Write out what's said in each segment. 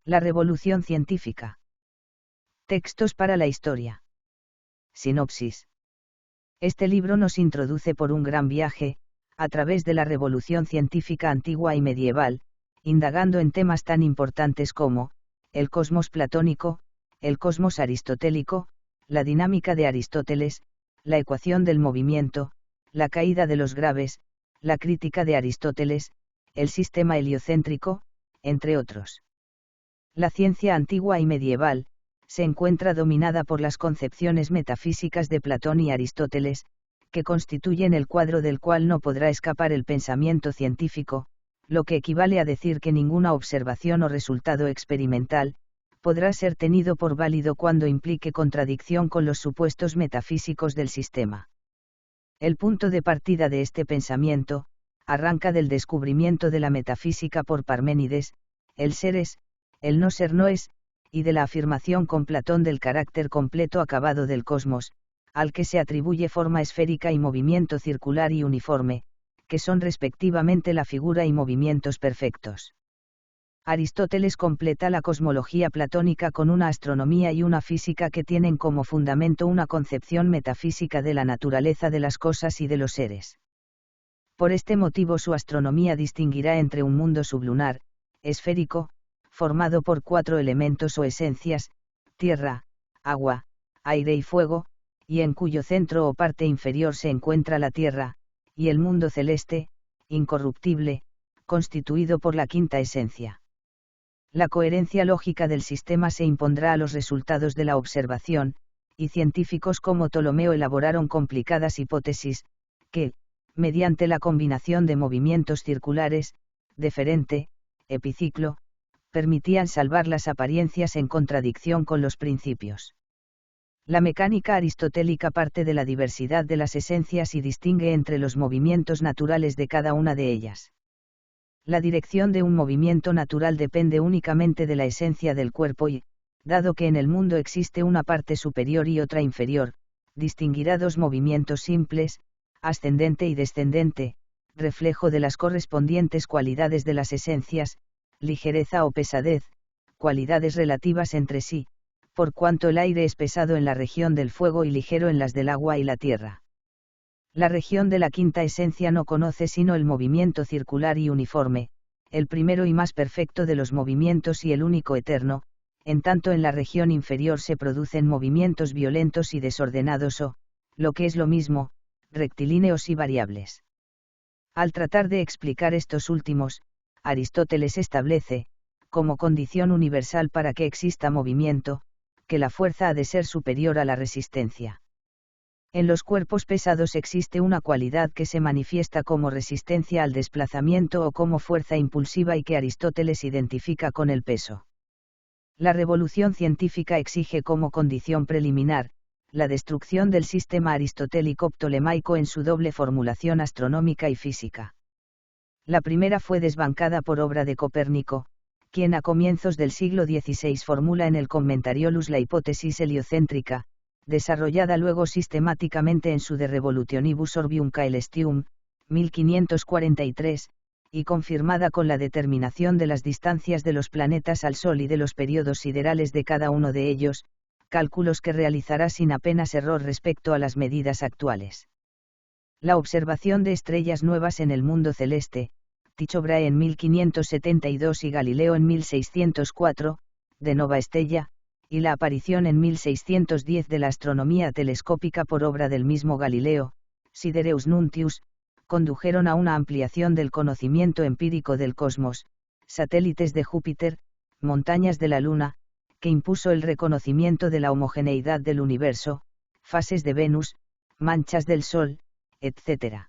La revolución científica. Textos para la historia. Sinopsis. Este libro nos introduce por un gran viaje, a través de la revolución científica antigua y medieval, indagando en temas tan importantes como, el cosmos platónico, el cosmos aristotélico, la dinámica de Aristóteles, la ecuación del movimiento, la caída de los graves, la crítica de Aristóteles, el sistema heliocéntrico, entre otros. La ciencia antigua y medieval, se encuentra dominada por las concepciones metafísicas de Platón y Aristóteles, que constituyen el cuadro del cual no podrá escapar el pensamiento científico, lo que equivale a decir que ninguna observación o resultado experimental, podrá ser tenido por válido cuando implique contradicción con los supuestos metafísicos del sistema. El punto de partida de este pensamiento, arranca del descubrimiento de la metafísica por Parménides, el ser es, el no ser no es, y de la afirmación con Platón del carácter completo acabado del cosmos, al que se atribuye forma esférica y movimiento circular y uniforme, que son respectivamente la figura y movimientos perfectos. Aristóteles completa la cosmología platónica con una astronomía y una física que tienen como fundamento una concepción metafísica de la naturaleza de las cosas y de los seres. Por este motivo su astronomía distinguirá entre un mundo sublunar, esférico, formado por 4 elementos o esencias, tierra, agua, aire y fuego, y en cuyo centro o parte inferior se encuentra la tierra, y el mundo celeste, incorruptible, constituido por la quinta esencia. La coherencia lógica del sistema se impondrá a los resultados de la observación, y científicos como Ptolomeo elaboraron complicadas hipótesis, que, mediante la combinación de movimientos circulares, deferente, epiciclo, permitían salvar las apariencias en contradicción con los principios. La mecánica aristotélica parte de la diversidad de las esencias y distingue entre los movimientos naturales de cada una de ellas. La dirección de un movimiento natural depende únicamente de la esencia del cuerpo y, dado que en el mundo existe una parte superior y otra inferior, distinguirá dos movimientos simples, ascendente y descendente, reflejo de las correspondientes cualidades de las esencias, ligereza o pesadez, cualidades relativas entre sí, por cuanto el aire es pesado en la región del fuego y ligero en las del agua y la tierra. La región de la quinta esencia no conoce sino el movimiento circular y uniforme, el primero y más perfecto de los movimientos y el único eterno, en tanto en la región inferior se producen movimientos violentos y desordenados o, lo que es lo mismo, rectilíneos y variables. Al tratar de explicar estos últimos, Aristóteles establece, como condición universal para que exista movimiento, que la fuerza ha de ser superior a la resistencia. En los cuerpos pesados existe una cualidad que se manifiesta como resistencia al desplazamiento o como fuerza impulsiva y que Aristóteles identifica con el peso. La revolución científica exige como condición preliminar, la destrucción del sistema aristotélico ptolemaico en su doble formulación astronómica y física. La primera fue desbancada por obra de Copérnico, quien a comienzos del siglo XVI formula en el Commentariolus la hipótesis heliocéntrica, desarrollada luego sistemáticamente en su De Revolutionibus Orbium Caelestium, 1543, y confirmada con la determinación de las distancias de los planetas al Sol y de los periodos siderales de cada uno de ellos, cálculos que realizará sin apenas error respecto a las medidas actuales. La observación de estrellas nuevas en el mundo celeste, Tycho Brahe en 1572 y Galileo en 1604, de Nova Stella, y la aparición en 1610 de la astronomía telescópica por obra del mismo Galileo, Sidereus Nuntius, condujeron a una ampliación del conocimiento empírico del cosmos, satélites de Júpiter, montañas de la Luna, que impuso el reconocimiento de la homogeneidad del universo, fases de Venus, manchas del Sol, etc.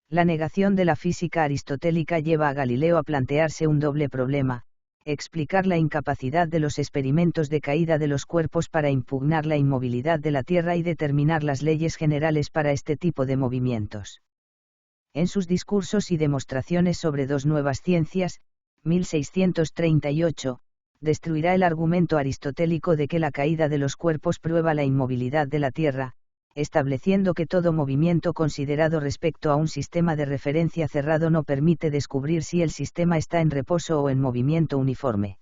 La negación de la física aristotélica lleva a Galileo a plantearse un doble problema: explicar la incapacidad de los experimentos de caída de los cuerpos para impugnar la inmovilidad de la Tierra y determinar las leyes generales para este tipo de movimientos. En sus discursos y demostraciones sobre dos nuevas ciencias, 1638, destruirá el argumento aristotélico de que la caída de los cuerpos prueba la inmovilidad de la Tierra, estableciendo que todo movimiento considerado respecto a un sistema de referencia cerrado no permite descubrir si el sistema está en reposo o en movimiento uniforme.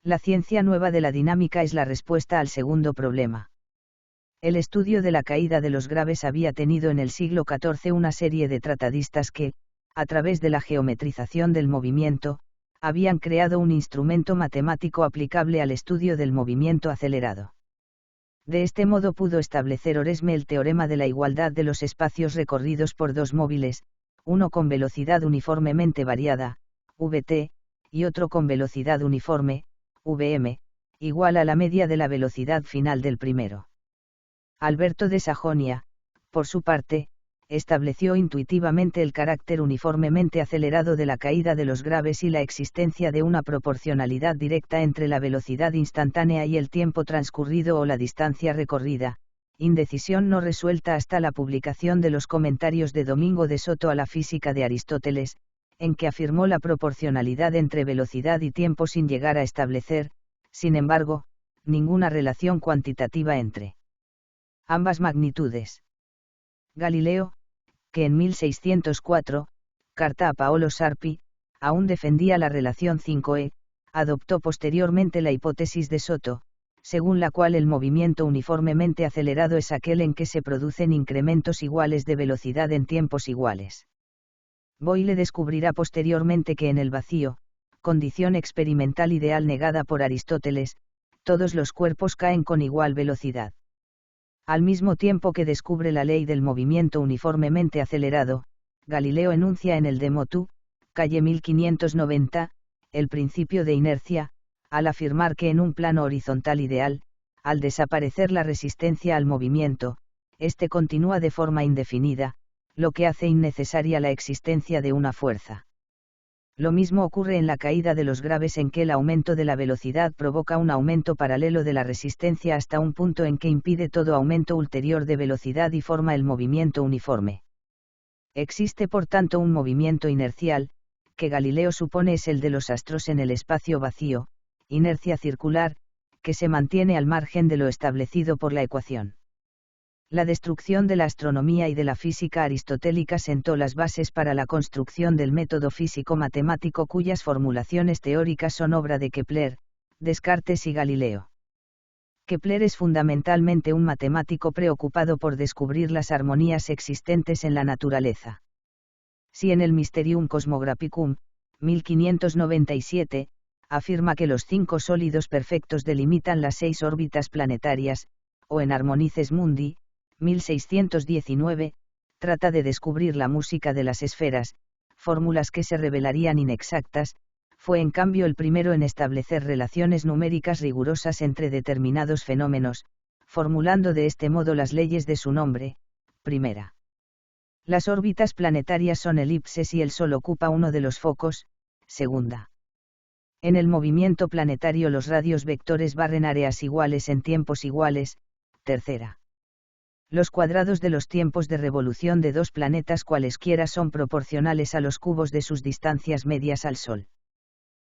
La ciencia nueva de la dinámica es la respuesta al segundo problema. El estudio de la caída de los graves había tenido en el siglo XIV una serie de tratadistas que, a través de la geometrización del movimiento, habían creado un instrumento matemático aplicable al estudio del movimiento acelerado. De este modo pudo establecer Oresme el teorema de la igualdad de los espacios recorridos por dos móviles, uno con velocidad uniformemente variada, vt, y otro con velocidad uniforme, vm, igual a la media de la velocidad final del primero. Alberto de Sajonia, por su parte, estableció intuitivamente el carácter uniformemente acelerado de la caída de los graves y la existencia de una proporcionalidad directa entre la velocidad instantánea y el tiempo transcurrido o la distancia recorrida, indecisión no resuelta hasta la publicación de los comentarios de Domingo de Soto a la física de Aristóteles, en que afirmó la proporcionalidad entre velocidad y tiempo sin llegar a establecer, sin embargo, ninguna relación cuantitativa entre ambas magnitudes. Galileo, que en 1604, carta a Paolo Sarpi, aún defendía la relación 5e, adoptó posteriormente la hipótesis de Soto, según la cual el movimiento uniformemente acelerado es aquel en que se producen incrementos iguales de velocidad en tiempos iguales. Boyle descubrirá posteriormente que en el vacío, condición experimental ideal negada por Aristóteles, todos los cuerpos caen con igual velocidad. Al mismo tiempo que descubre la ley del movimiento uniformemente acelerado, Galileo enuncia en el De Motu, calle 1590, el principio de inercia, al afirmar que en un plano horizontal ideal, al desaparecer la resistencia al movimiento, éste continúa de forma indefinida, lo que hace innecesaria la existencia de una fuerza. Lo mismo ocurre en la caída de los graves, en que el aumento de la velocidad provoca un aumento paralelo de la resistencia hasta un punto en que impide todo aumento ulterior de velocidad y forma el movimiento uniforme. Existe por tanto un movimiento inercial, que Galileo supone es el de los astros en el espacio vacío, inercia circular, que se mantiene al margen de lo establecido por la ecuación. La destrucción de la astronomía y de la física aristotélica sentó las bases para la construcción del método físico-matemático cuyas formulaciones teóricas son obra de Kepler, Descartes y Galileo. Kepler es fundamentalmente un matemático preocupado por descubrir las armonías existentes en la naturaleza. Si en el Mysterium Cosmographicum, 1597, afirma que los 5 sólidos perfectos delimitan las 6 órbitas planetarias, o en Harmonices Mundi, 1619, trata de descubrir la música de las esferas, fórmulas que se revelarían inexactas, fue en cambio el primero en establecer relaciones numéricas rigurosas entre determinados fenómenos, formulando de este modo las leyes de su nombre. Primera. Las órbitas planetarias son elipses y el Sol ocupa uno de los focos. Segunda. En el movimiento planetario los radios vectores barren áreas iguales en tiempos iguales. Tercera. Los cuadrados de los tiempos de revolución de dos planetas cualesquiera son proporcionales a los cubos de sus distancias medias al Sol.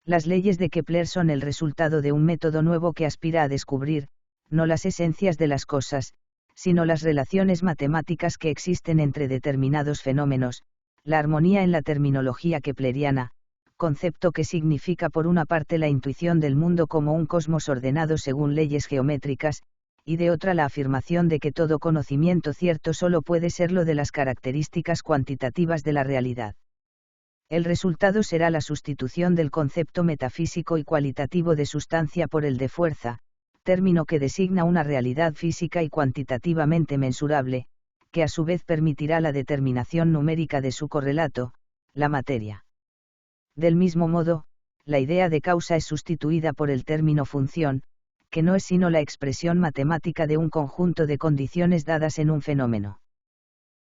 Las leyes de Kepler son el resultado de un método nuevo que aspira a descubrir, no las esencias de las cosas, sino las relaciones matemáticas que existen entre determinados fenómenos, la armonía en la terminología kepleriana, concepto que significa por una parte la intuición del mundo como un cosmos ordenado según leyes geométricas, y de otra la afirmación de que todo conocimiento cierto solo puede serlo de las características cuantitativas de la realidad. El resultado será la sustitución del concepto metafísico y cualitativo de sustancia por el de fuerza, término que designa una realidad física y cuantitativamente mensurable, que a su vez permitirá la determinación numérica de su correlato, la materia. Del mismo modo, la idea de causa es sustituida por el término función, que no es sino la expresión matemática de un conjunto de condiciones dadas en un fenómeno.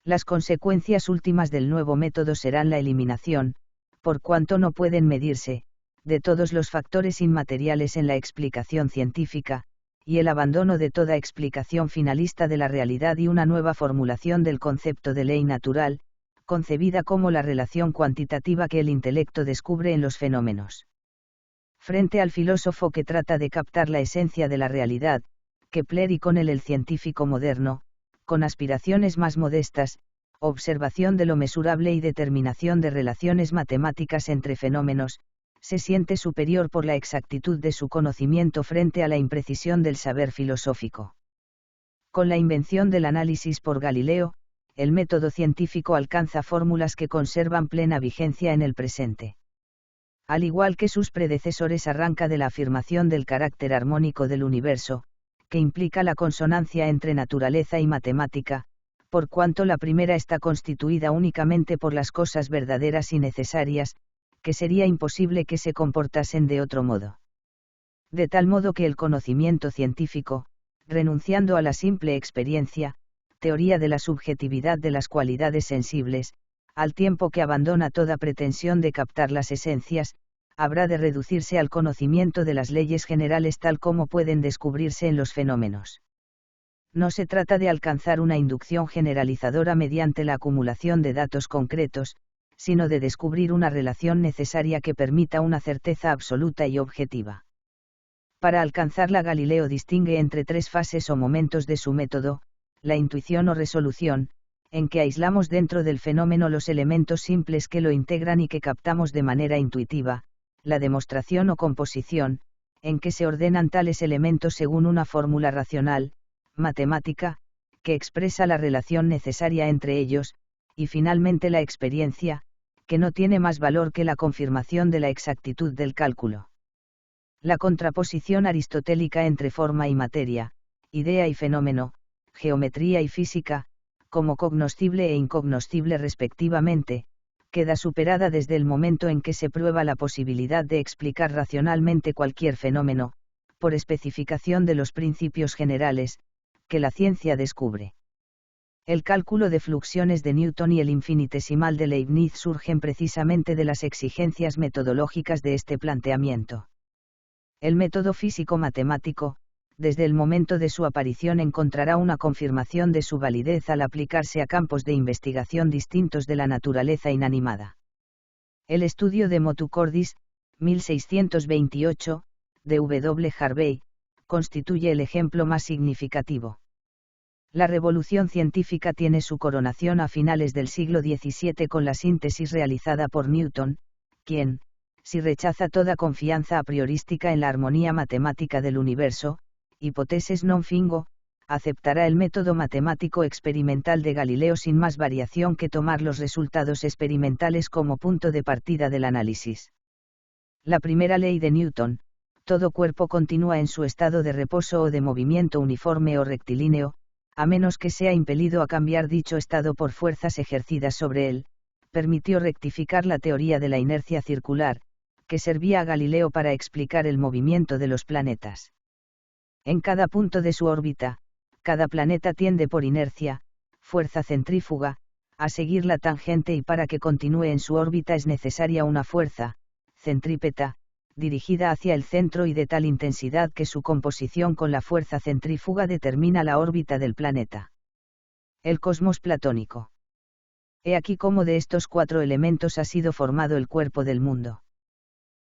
Las consecuencias últimas del nuevo método serán la eliminación, por cuanto no pueden medirse, de todos los factores inmateriales en la explicación científica, y el abandono de toda explicación finalista de la realidad y una nueva formulación del concepto de ley natural, concebida como la relación cuantitativa que el intelecto descubre en los fenómenos. Frente al filósofo que trata de captar la esencia de la realidad, Kepler y con él el científico moderno, con aspiraciones más modestas, observación de lo mesurable y determinación de relaciones matemáticas entre fenómenos, se siente superior por la exactitud de su conocimiento frente a la imprecisión del saber filosófico. Con la invención del análisis por Galileo, el método científico alcanza fórmulas que conservan plena vigencia en el presente. Al igual que sus predecesores, arranca de la afirmación del carácter armónico del universo, que implica la consonancia entre naturaleza y matemática, por cuanto la primera está constituida únicamente por las cosas verdaderas y necesarias, que sería imposible que se comportasen de otro modo. De tal modo que el conocimiento científico, renunciando a la simple experiencia, teoría de la subjetividad de las cualidades sensibles, al tiempo que abandona toda pretensión de captar las esencias, habrá de reducirse al conocimiento de las leyes generales tal como pueden descubrirse en los fenómenos. No se trata de alcanzar una inducción generalizadora mediante la acumulación de datos concretos, sino de descubrir una relación necesaria que permita una certeza absoluta y objetiva. Para alcanzarla, Galileo distingue entre tres fases o momentos de su método: la intuición o resolución, en que aislamos dentro del fenómeno los elementos simples que lo integran y que captamos de manera intuitiva; la demostración o composición, en que se ordenan tales elementos según una fórmula racional, matemática, que expresa la relación necesaria entre ellos; y finalmente la experiencia, que no tiene más valor que la confirmación de la exactitud del cálculo. La contraposición aristotélica entre forma y materia, idea y fenómeno, geometría y física, como cognoscible e incognoscible respectivamente, queda superada desde el momento en que se prueba la posibilidad de explicar racionalmente cualquier fenómeno, por especificación de los principios generales, que la ciencia descubre. El cálculo de fluxiones de Newton y el infinitesimal de Leibniz surgen precisamente de las exigencias metodológicas de este planteamiento. El método físico-matemático, desde el momento de su aparición, encontrará una confirmación de su validez al aplicarse a campos de investigación distintos de la naturaleza inanimada. El estudio de Motu Cordis, 1628, de W. Harvey, constituye el ejemplo más significativo. La revolución científica tiene su coronación a finales del siglo XVII con la síntesis realizada por Newton, quien, si rechaza toda confianza a priorística en la armonía matemática del universo, hipótesis non fingo, aceptará el método matemático experimental de Galileo sin más variación que tomar los resultados experimentales como punto de partida del análisis. La primera ley de Newton: todo cuerpo continúa en su estado de reposo o de movimiento uniforme o rectilíneo, a menos que sea impelido a cambiar dicho estado por fuerzas ejercidas sobre él, permitió rectificar la teoría de la inercia circular, que servía a Galileo para explicar el movimiento de los planetas. En cada punto de su órbita, cada planeta tiende por inercia, fuerza centrífuga, a seguir la tangente, y para que continúe en su órbita es necesaria una fuerza, centrípeta, dirigida hacia el centro y de tal intensidad que su composición con la fuerza centrífuga determina la órbita del planeta. El cosmos platónico. He aquí cómo de estos cuatro elementos ha sido formado el cuerpo del mundo.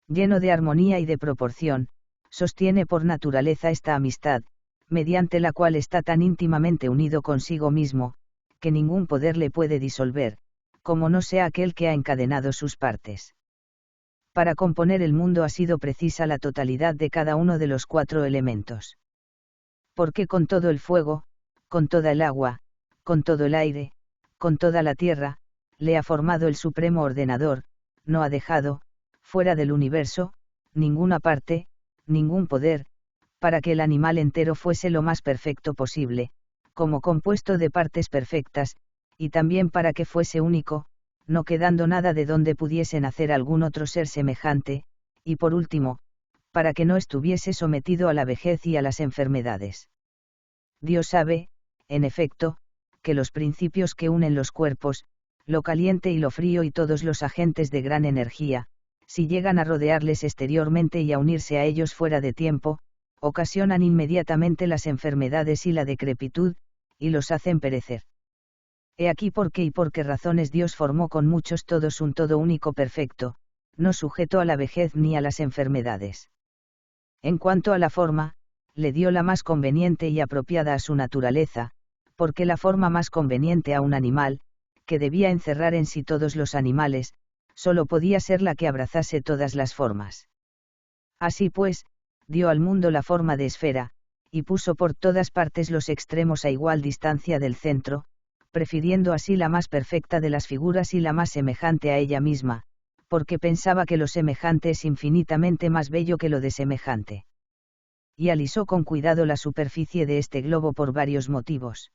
Lleno de armonía y de proporción, sostiene por naturaleza esta amistad, mediante la cual está tan íntimamente unido consigo mismo, que ningún poder le puede disolver, como no sea aquel que ha encadenado sus partes. Para componer el mundo ha sido precisa la totalidad de cada uno de los cuatro elementos. Porque con todo el fuego, con toda el agua, con todo el aire, con toda la tierra, le ha formado el supremo ordenador, no ha dejado, fuera del universo, ninguna parte, ningún poder, para que el animal entero fuese lo más perfecto posible, como compuesto de partes perfectas, y también para que fuese único, no quedando nada de donde pudiese nacer algún otro ser semejante, y por último, para que no estuviese sometido a la vejez y a las enfermedades. Dios sabe, en efecto, que los principios que unen los cuerpos, lo caliente y lo frío y todos los agentes de gran energía, si llegan a rodearles exteriormente y a unirse a ellos fuera de tiempo, ocasionan inmediatamente las enfermedades y la decrepitud, y los hacen perecer. He aquí por qué y por qué razones Dios formó con muchos todos un todo único perfecto, no sujeto a la vejez ni a las enfermedades. En cuanto a la forma, le dio la más conveniente y apropiada a su naturaleza, porque la forma más conveniente a un animal, que debía encerrar en sí todos los animales, solo podía ser la que abrazase todas las formas. Así pues, dio al mundo la forma de esfera, y puso por todas partes los extremos a igual distancia del centro, prefiriendo así la más perfecta de las figuras y la más semejante a ella misma, porque pensaba que lo semejante es infinitamente más bello que lo de semejante. Y alisó con cuidado la superficie de este globo por varios motivos.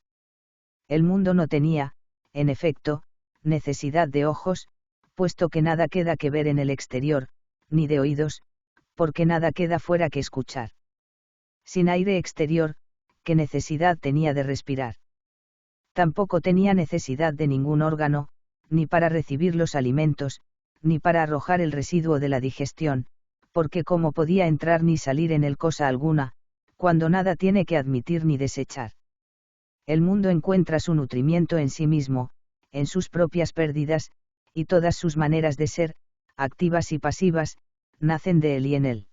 El mundo no tenía, en efecto, necesidad de ojos, puesto que nada queda que ver en el exterior, ni de oídos, porque nada queda fuera que escuchar. Sin aire exterior, ¿qué necesidad tenía de respirar? Tampoco tenía necesidad de ningún órgano, ni para recibir los alimentos, ni para arrojar el residuo de la digestión, porque cómo podía entrar ni salir en él cosa alguna, cuando nada tiene que admitir ni desechar. El mundo encuentra su nutrimiento en sí mismo, en sus propias pérdidas, y todas sus maneras de ser, activas y pasivas, nacen de él y en él.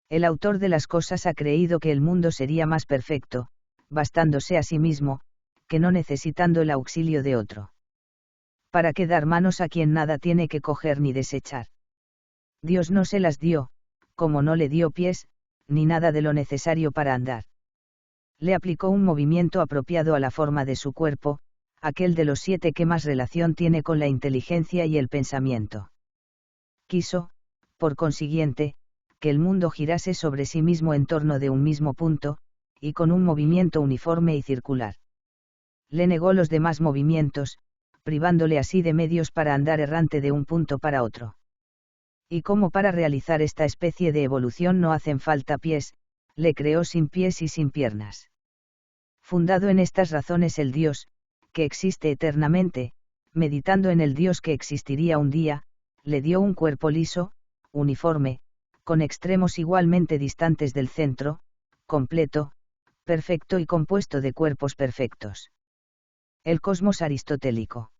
El autor de las cosas ha creído que el mundo sería más perfecto, bastándose a sí mismo, que no necesitando el auxilio de otro. ¿Para qué dar manos a quien nada tiene que coger ni desechar? Dios no se las dio, como no le dio pies, ni nada de lo necesario para andar. Le aplicó un movimiento apropiado a la forma de su cuerpo, aquel de los 7 que más relación tiene con la inteligencia y el pensamiento. Quiso, por consiguiente, que el mundo girase sobre sí mismo en torno de un mismo punto, y con un movimiento uniforme y circular. Le negó los demás movimientos, privándole así de medios para andar errante de un punto para otro. Y como para realizar esta especie de evolución no hacen falta pies, le creó sin pies y sin piernas. Fundado en estas razones el Dios, que existe eternamente, meditando en el Dios que existiría un día, le dio un cuerpo liso, uniforme, con extremos igualmente distantes del centro, completo, perfecto y compuesto de cuerpos perfectos. El cosmos aristotélico.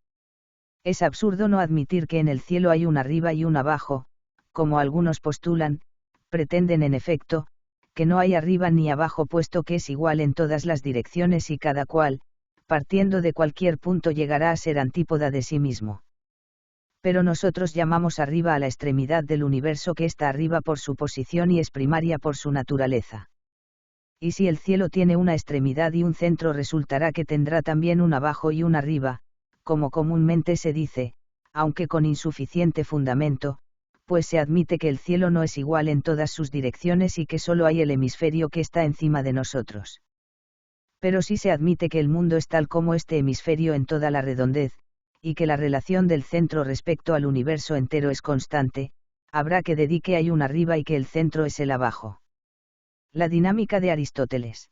Es absurdo no admitir que en el cielo hay un arriba y un abajo, como algunos postulan, pretenden en efecto, que no hay arriba ni abajo puesto que es igual en todas las direcciones y cada cual, partiendo de cualquier punto llegará a ser antípoda de sí mismo. Pero nosotros llamamos arriba a la extremidad del universo que está arriba por su posición y es primaria por su naturaleza. Y si el cielo tiene una extremidad y un centro resultará que tendrá también un abajo y un arriba, como comúnmente se dice, aunque con insuficiente fundamento, pues se admite que el cielo no es igual en todas sus direcciones y que solo hay el hemisferio que está encima de nosotros. Pero sí se admite que el mundo es tal como este hemisferio en toda la redondez, y que la relación del centro respecto al universo entero es constante, habrá que dedique hay un arriba y que el centro es el abajo. La dinámica de Aristóteles.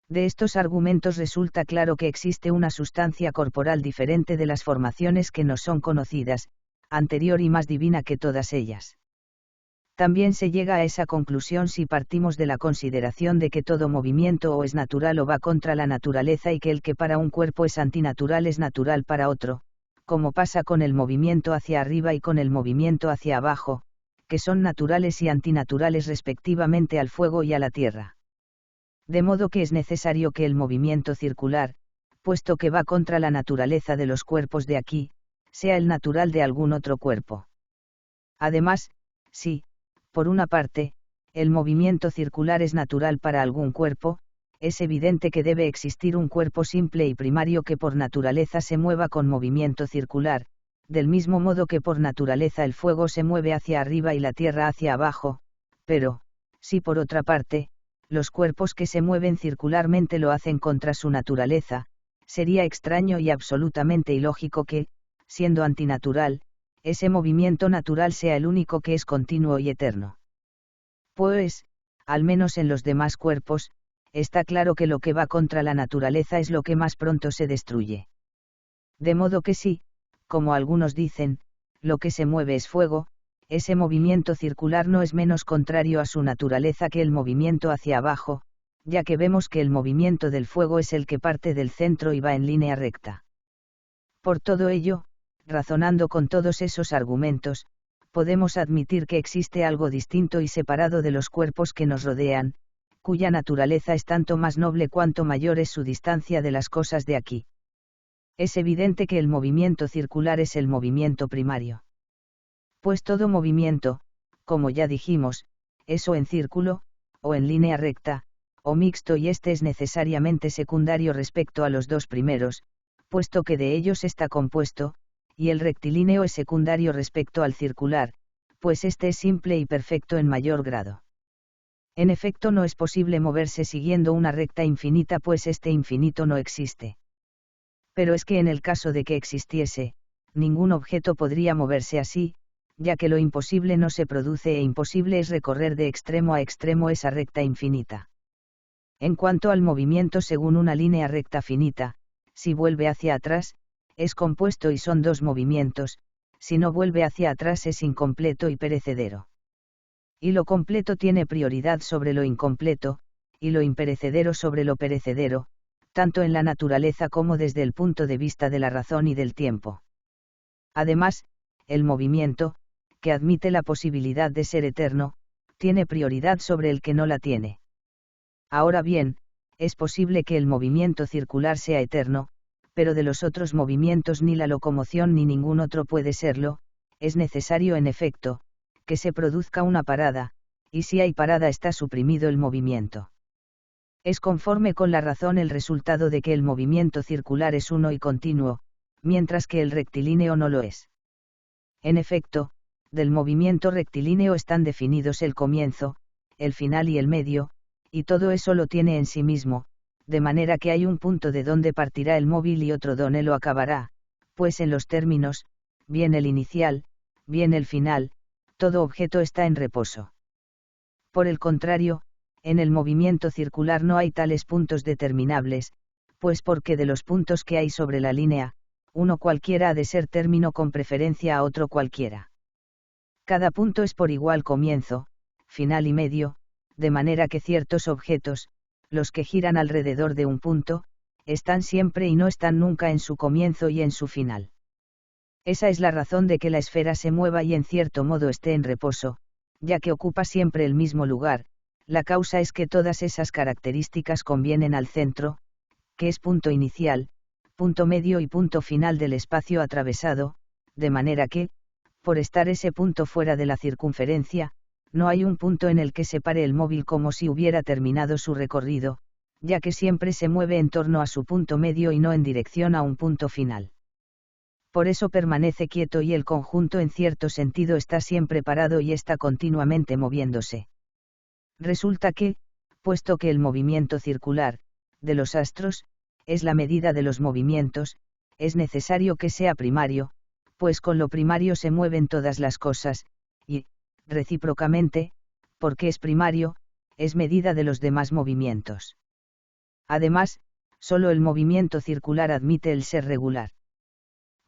De estos argumentos resulta claro que existe una sustancia corporal diferente de las formaciones que nos son conocidas, anterior y más divina que todas ellas. También se llega a esa conclusión si partimos de la consideración de que todo movimiento o es natural o va contra la naturaleza y que el que para un cuerpo es antinatural es natural para otro, como pasa con el movimiento hacia arriba y con el movimiento hacia abajo, que son naturales y antinaturales respectivamente al fuego y a la tierra. De modo que es necesario que el movimiento circular, puesto que va contra la naturaleza de los cuerpos de aquí, sea el natural de algún otro cuerpo. Además, si, por una parte, el movimiento circular es natural para algún cuerpo, es evidente que debe existir un cuerpo simple y primario que por naturaleza se mueva con movimiento circular, del mismo modo que por naturaleza el fuego se mueve hacia arriba y la tierra hacia abajo, pero, si por otra parte, los cuerpos que se mueven circularmente lo hacen contra su naturaleza, sería extraño y absolutamente ilógico que, siendo antinatural, ese movimiento natural sea el único que es continuo y eterno. Pues, al menos en los demás cuerpos, está claro que lo que va contra la naturaleza es lo que más pronto se destruye. De modo que sí, como algunos dicen, lo que se mueve es fuego, ese movimiento circular no es menos contrario a su naturaleza que el movimiento hacia abajo, ya que vemos que el movimiento del fuego es el que parte del centro y va en línea recta. Por todo ello, razonando con todos esos argumentos, podemos admitir que existe algo distinto y separado de los cuerpos que nos rodean, cuya naturaleza es tanto más noble cuanto mayor es su distancia de las cosas de aquí. Es evidente que el movimiento circular es el movimiento primario. Pues todo movimiento, como ya dijimos, es o en círculo, o en línea recta, o mixto, y este es necesariamente secundario respecto a los dos primeros, puesto que de ellos está compuesto, y el rectilíneo es secundario respecto al circular, pues este es simple y perfecto en mayor grado. En efecto, no es posible moverse siguiendo una recta infinita, pues este infinito no existe. Pero es que en el caso de que existiese, ningún objeto podría moverse así, ya que lo imposible no se produce e imposible es recorrer de extremo a extremo esa recta infinita. En cuanto al movimiento según una línea recta finita, si vuelve hacia atrás, es compuesto y son dos movimientos, si no vuelve hacia atrás es incompleto y perecedero. Y lo completo tiene prioridad sobre lo incompleto, y lo imperecedero sobre lo perecedero, tanto en la naturaleza como desde el punto de vista de la razón y del tiempo. Además, el movimiento, que admite la posibilidad de ser eterno, tiene prioridad sobre el que no la tiene. Ahora bien, es posible que el movimiento circular sea eterno, pero de los otros movimientos ni la locomoción ni ningún otro puede serlo, es necesario en efecto, que se produzca una parada, y si hay parada está suprimido el movimiento. Es conforme con la razón el resultado de que el movimiento circular es uno y continuo, mientras que el rectilíneo no lo es. En efecto, del movimiento rectilíneo están definidos el comienzo, el final y el medio, y todo eso lo tiene en sí mismo, de manera que hay un punto de donde partirá el móvil y otro donde lo acabará, pues en los términos, bien el inicial, bien el final, todo objeto está en reposo. Por el contrario, en el movimiento circular no hay tales puntos determinables, pues porque de los puntos que hay sobre la línea, uno cualquiera ha de ser término con preferencia a otro cualquiera. Cada punto es por igual comienzo, final y medio, de manera que ciertos objetos, los que giran alrededor de un punto, están siempre y no están nunca en su comienzo y en su final. Esa es la razón de que la esfera se mueva y en cierto modo esté en reposo, ya que ocupa siempre el mismo lugar. La causa es que todas esas características convienen al centro, que es punto inicial, punto medio y punto final del espacio atravesado, de manera que, por estar ese punto fuera de la circunferencia, no hay un punto en el que separe el móvil como si hubiera terminado su recorrido, ya que siempre se mueve en torno a su punto medio y no en dirección a un punto final. Por eso permanece quieto y el conjunto en cierto sentido está siempre parado y está continuamente moviéndose. Resulta que, puesto que el movimiento circular, de los astros, es la medida de los movimientos, es necesario que sea primario, pues con lo primario se mueven todas las cosas, y, recíprocamente, porque es primario, es medida de los demás movimientos. Además, solo el movimiento circular admite el ser regular.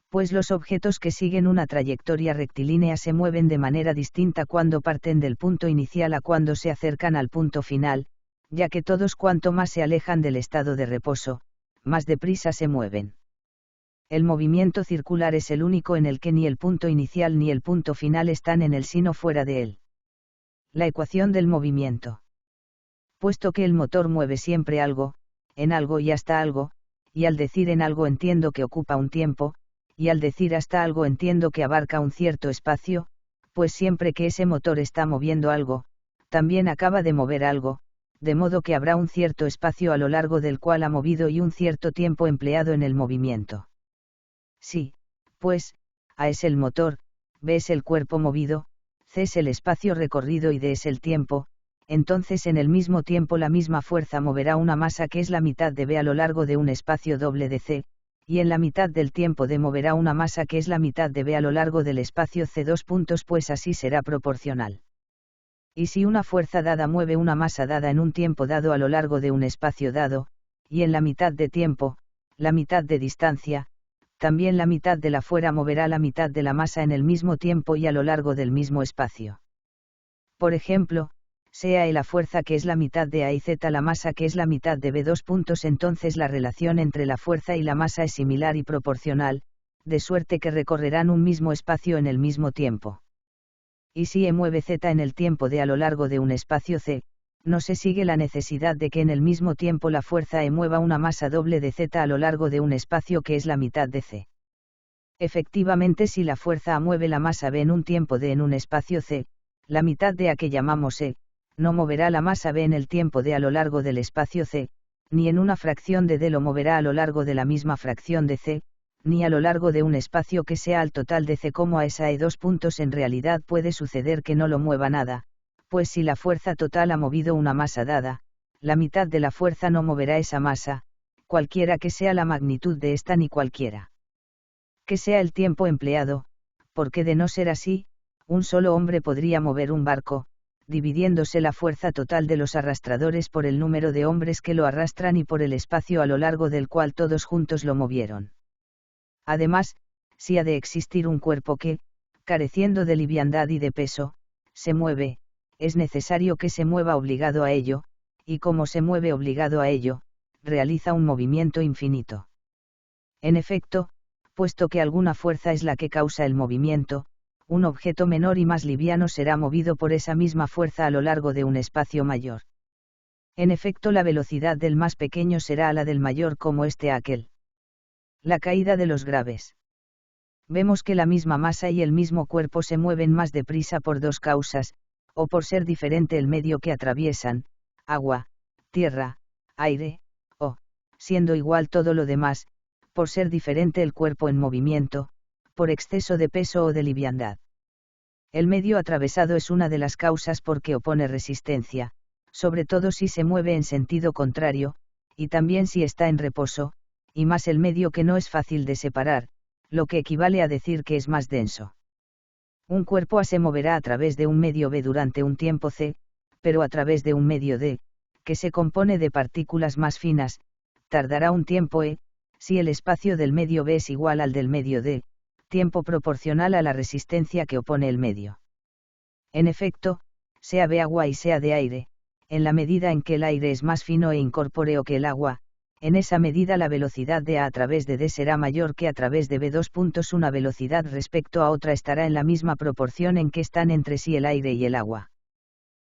Pues los objetos que siguen una trayectoria rectilínea se mueven de manera distinta cuando parten del punto inicial a cuando se acercan al punto final, ya que todos cuanto más se alejan del estado de reposo, más deprisa se mueven. El movimiento circular es el único en el que ni el punto inicial ni el punto final están en él sino fuera de él. La ecuación del movimiento. Puesto que el motor mueve siempre algo, en algo y hasta algo, y al decir en algo entiendo que ocupa un tiempo, y al decir hasta algo entiendo que abarca un cierto espacio, pues siempre que ese motor está moviendo algo, también acaba de mover algo, de modo que habrá un cierto espacio a lo largo del cual ha movido y un cierto tiempo empleado en el movimiento. Sí, pues, A es el motor, B es el cuerpo movido, C es el espacio recorrido y D es el tiempo, entonces en el mismo tiempo la misma fuerza moverá una masa que es la mitad de B a lo largo de un espacio doble de C, y en la mitad del tiempo D moverá una masa que es la mitad de B a lo largo del espacio C. Pues así será proporcional. Y si una fuerza dada mueve una masa dada en un tiempo dado a lo largo de un espacio dado, y en la mitad de tiempo, la mitad de distancia, también la mitad de la fuerza moverá la mitad de la masa en el mismo tiempo y a lo largo del mismo espacio. Por ejemplo, sea E la fuerza que es la mitad de A y Z la masa que es la mitad de B. Entonces la relación entre la fuerza y la masa es similar y proporcional, de suerte que recorrerán un mismo espacio en el mismo tiempo. Y si E mueve Z en el tiempo D a lo largo de un espacio C, no se sigue la necesidad de que en el mismo tiempo la fuerza E mueva una masa doble de Z a lo largo de un espacio que es la mitad de C. Efectivamente, si la fuerza A mueve la masa B en un tiempo D en un espacio C, la mitad de A que llamamos E, no moverá la masa B en el tiempo D a lo largo del espacio C, ni en una fracción de D lo moverá a lo largo de la misma fracción de C, ni a lo largo de un espacio que sea al total de C como a esa E. En realidad puede suceder que no lo mueva nada, pues si la fuerza total ha movido una masa dada, la mitad de la fuerza no moverá esa masa, cualquiera que sea la magnitud de esta ni cualquiera que sea el tiempo empleado, porque de no ser así, un solo hombre podría mover un barco, dividiéndose la fuerza total de los arrastradores por el número de hombres que lo arrastran y por el espacio a lo largo del cual todos juntos lo movieron. Además, si ha de existir un cuerpo que, careciendo de liviandad y de peso, se mueve, es necesario que se mueva obligado a ello, y como se mueve obligado a ello, realiza un movimiento infinito. En efecto, puesto que alguna fuerza es la que causa el movimiento, un objeto menor y más liviano será movido por esa misma fuerza a lo largo de un espacio mayor. En efecto, la velocidad del más pequeño será la del mayor como este a aquel. La caída de los graves. Vemos que la misma masa y el mismo cuerpo se mueven más deprisa por dos causas, o por ser diferente el medio que atraviesan, agua, tierra, aire, o, siendo igual todo lo demás, por ser diferente el cuerpo en movimiento, por exceso de peso o de liviandad. El medio atravesado es una de las causas porque opone resistencia, sobre todo si se mueve en sentido contrario, y también si está en reposo, y más el medio que no es fácil de separar, lo que equivale a decir que es más denso. Un cuerpo A se moverá a través de un medio B durante un tiempo C, pero a través de un medio D, que se compone de partículas más finas, tardará un tiempo E, si el espacio del medio B es igual al del medio D, tiempo proporcional a la resistencia que opone el medio. En efecto, sea B agua y sea de aire, en la medida en que el aire es más fino e incorpóreo que el agua, en esa medida la velocidad de A través de D será mayor que a través de B. Una velocidad respecto a otra estará en la misma proporción en que están entre sí el aire y el agua.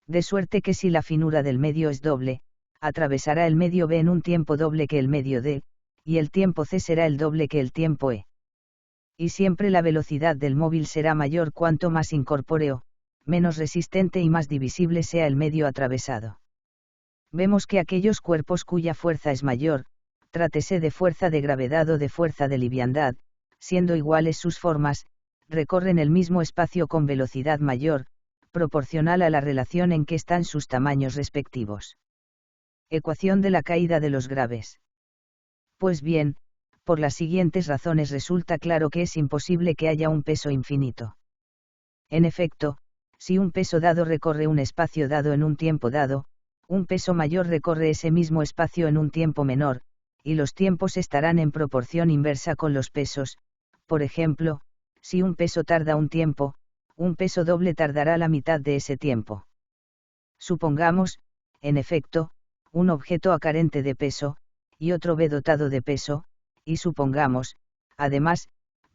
De suerte que si la finura del medio es doble, atravesará el medio B en un tiempo doble que el medio D, y el tiempo C será el doble que el tiempo E. Y siempre la velocidad del móvil será mayor cuanto más incorpóreo, menos resistente y más divisible sea el medio atravesado. Vemos que aquellos cuerpos cuya fuerza es mayor, trátese de fuerza de gravedad o de fuerza de liviandad, siendo iguales sus formas, recorren el mismo espacio con velocidad mayor, proporcional a la relación en que están sus tamaños respectivos. Ecuación de la caída de los graves. Pues bien, por las siguientes razones resulta claro que es imposible que haya un peso infinito. En efecto, si un peso dado recorre un espacio dado en un tiempo dado, un peso mayor recorre ese mismo espacio en un tiempo menor, y los tiempos estarán en proporción inversa con los pesos. Por ejemplo, si un peso tarda un tiempo, un peso doble tardará la mitad de ese tiempo. Supongamos, en efecto, un objeto A carente de peso, y otro B dotado de peso, y supongamos, además,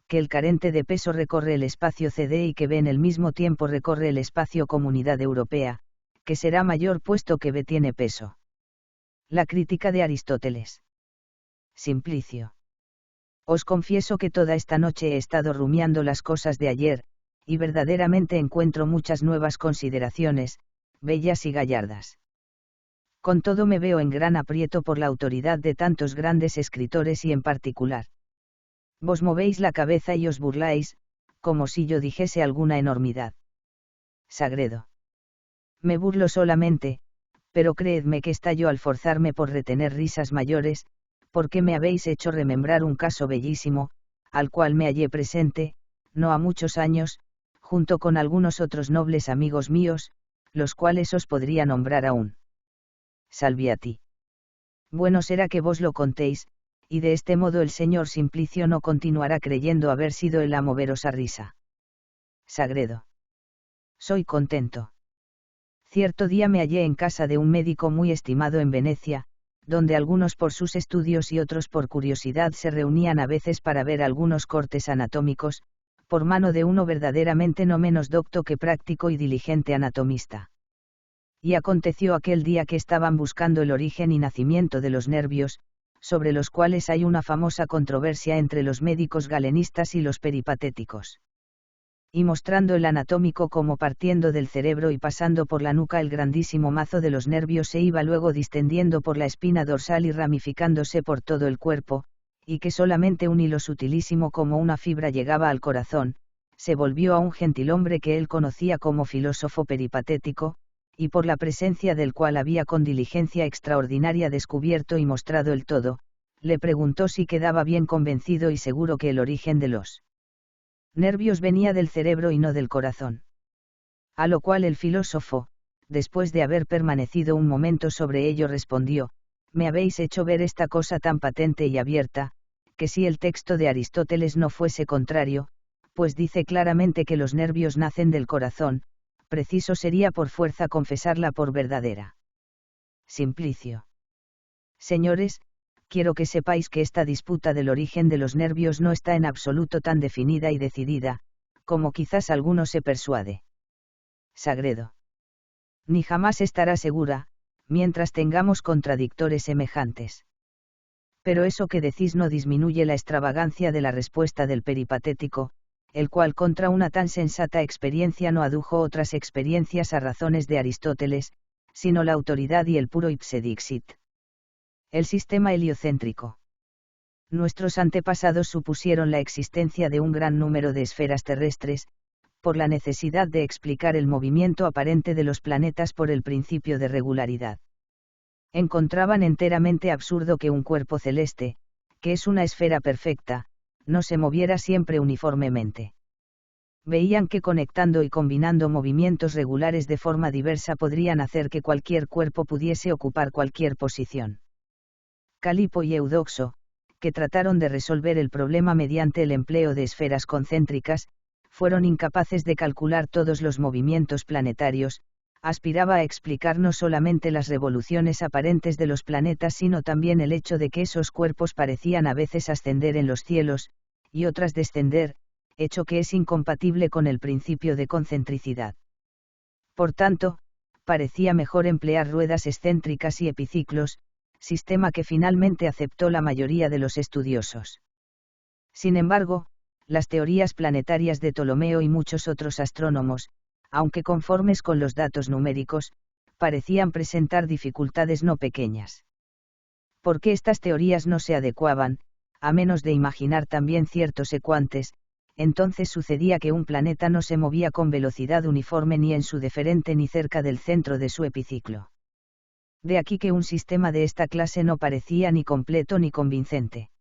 que el carente de peso recorre el espacio CD y que B en el mismo tiempo recorre el espacio Comunidad Europea, que será mayor puesto que B tiene peso. La crítica de Aristóteles. Simplicio. Os confieso que toda esta noche he estado rumiando las cosas de ayer, y verdaderamente encuentro muchas nuevas consideraciones, bellas y gallardas. Con todo me veo en gran aprieto por la autoridad de tantos grandes escritores y en particular. Vos movéis la cabeza y os burláis, como si yo dijese alguna enormidad. Sagredo. Me burlo solamente, pero creedme que estallo al forzarme por retener risas mayores, porque me habéis hecho remembrar un caso bellísimo, al cual me hallé presente, no ha muchos años, junto con algunos otros nobles amigos míos, los cuales os podría nombrar aún. Salviati. Bueno será que vos lo contéis, y de este modo el señor Simplicio no continuará creyendo haber sido él a moveros a risa. Sagredo. Soy contento. Cierto día me hallé en casa de un médico muy estimado en Venecia, donde algunos por sus estudios y otros por curiosidad se reunían a veces para ver algunos cortes anatómicos, por mano de uno verdaderamente no menos docto que práctico y diligente anatomista. Y aconteció aquel día que estaban buscando el origen y nacimiento de los nervios, sobre los cuales hay una famosa controversia entre los médicos galenistas y los peripatéticos. Y mostrando el anatómico como partiendo del cerebro y pasando por la nuca el grandísimo mazo de los nervios se iba luego distendiendo por la espina dorsal y ramificándose por todo el cuerpo, y que solamente un hilo sutilísimo como una fibra llegaba al corazón, se volvió a un gentilhombre que él conocía como filósofo peripatético, y por la presencia del cual había con diligencia extraordinaria descubierto y mostrado el todo, le preguntó si quedaba bien convencido y seguro que el origen de los nervios venía del cerebro y no del corazón. A lo cual el filósofo, después de haber permanecido un momento sobre ello, respondió: me habéis hecho ver esta cosa tan patente y abierta, que si el texto de Aristóteles no fuese contrario, pues dice claramente que los nervios nacen del corazón, preciso sería por fuerza confesarla por verdadera. Simplicio. Señores, quiero que sepáis que esta disputa del origen de los nervios no está en absoluto tan definida y decidida, como quizás alguno se persuade. Sagredo. Ni jamás estará segura, mientras tengamos contradictores semejantes. Pero eso que decís no disminuye la extravagancia de la respuesta del peripatético, el cual contra una tan sensata experiencia no adujo otras experiencias a razones de Aristóteles, sino la autoridad y el puro ipse dixit. El sistema heliocéntrico. Nuestros antepasados supusieron la existencia de un gran número de esferas terrestres, por la necesidad de explicar el movimiento aparente de los planetas por el principio de regularidad. Encontraban enteramente absurdo que un cuerpo celeste, que es una esfera perfecta, no se moviera siempre uniformemente. Veían que conectando y combinando movimientos regulares de forma diversa podrían hacer que cualquier cuerpo pudiese ocupar cualquier posición. Calipo y Eudoxo, que trataron de resolver el problema mediante el empleo de esferas concéntricas, fueron incapaces de calcular todos los movimientos planetarios. Aspiraba a explicar no solamente las revoluciones aparentes de los planetas sino también el hecho de que esos cuerpos parecían a veces ascender en los cielos, y otras descender, hecho que es incompatible con el principio de concentricidad. Por tanto, parecía mejor emplear ruedas excéntricas y epiciclos, sistema que finalmente aceptó la mayoría de los estudiosos. Sin embargo, las teorías planetarias de Ptolomeo y muchos otros astrónomos, aunque conformes con los datos numéricos, parecían presentar dificultades no pequeñas. Porque estas teorías no se adecuaban, a menos de imaginar también ciertos ecuantes, entonces sucedía que un planeta no se movía con velocidad uniforme ni en su deferente ni cerca del centro de su epiciclo. De aquí que un sistema de esta clase no parecía ni completo ni convincente.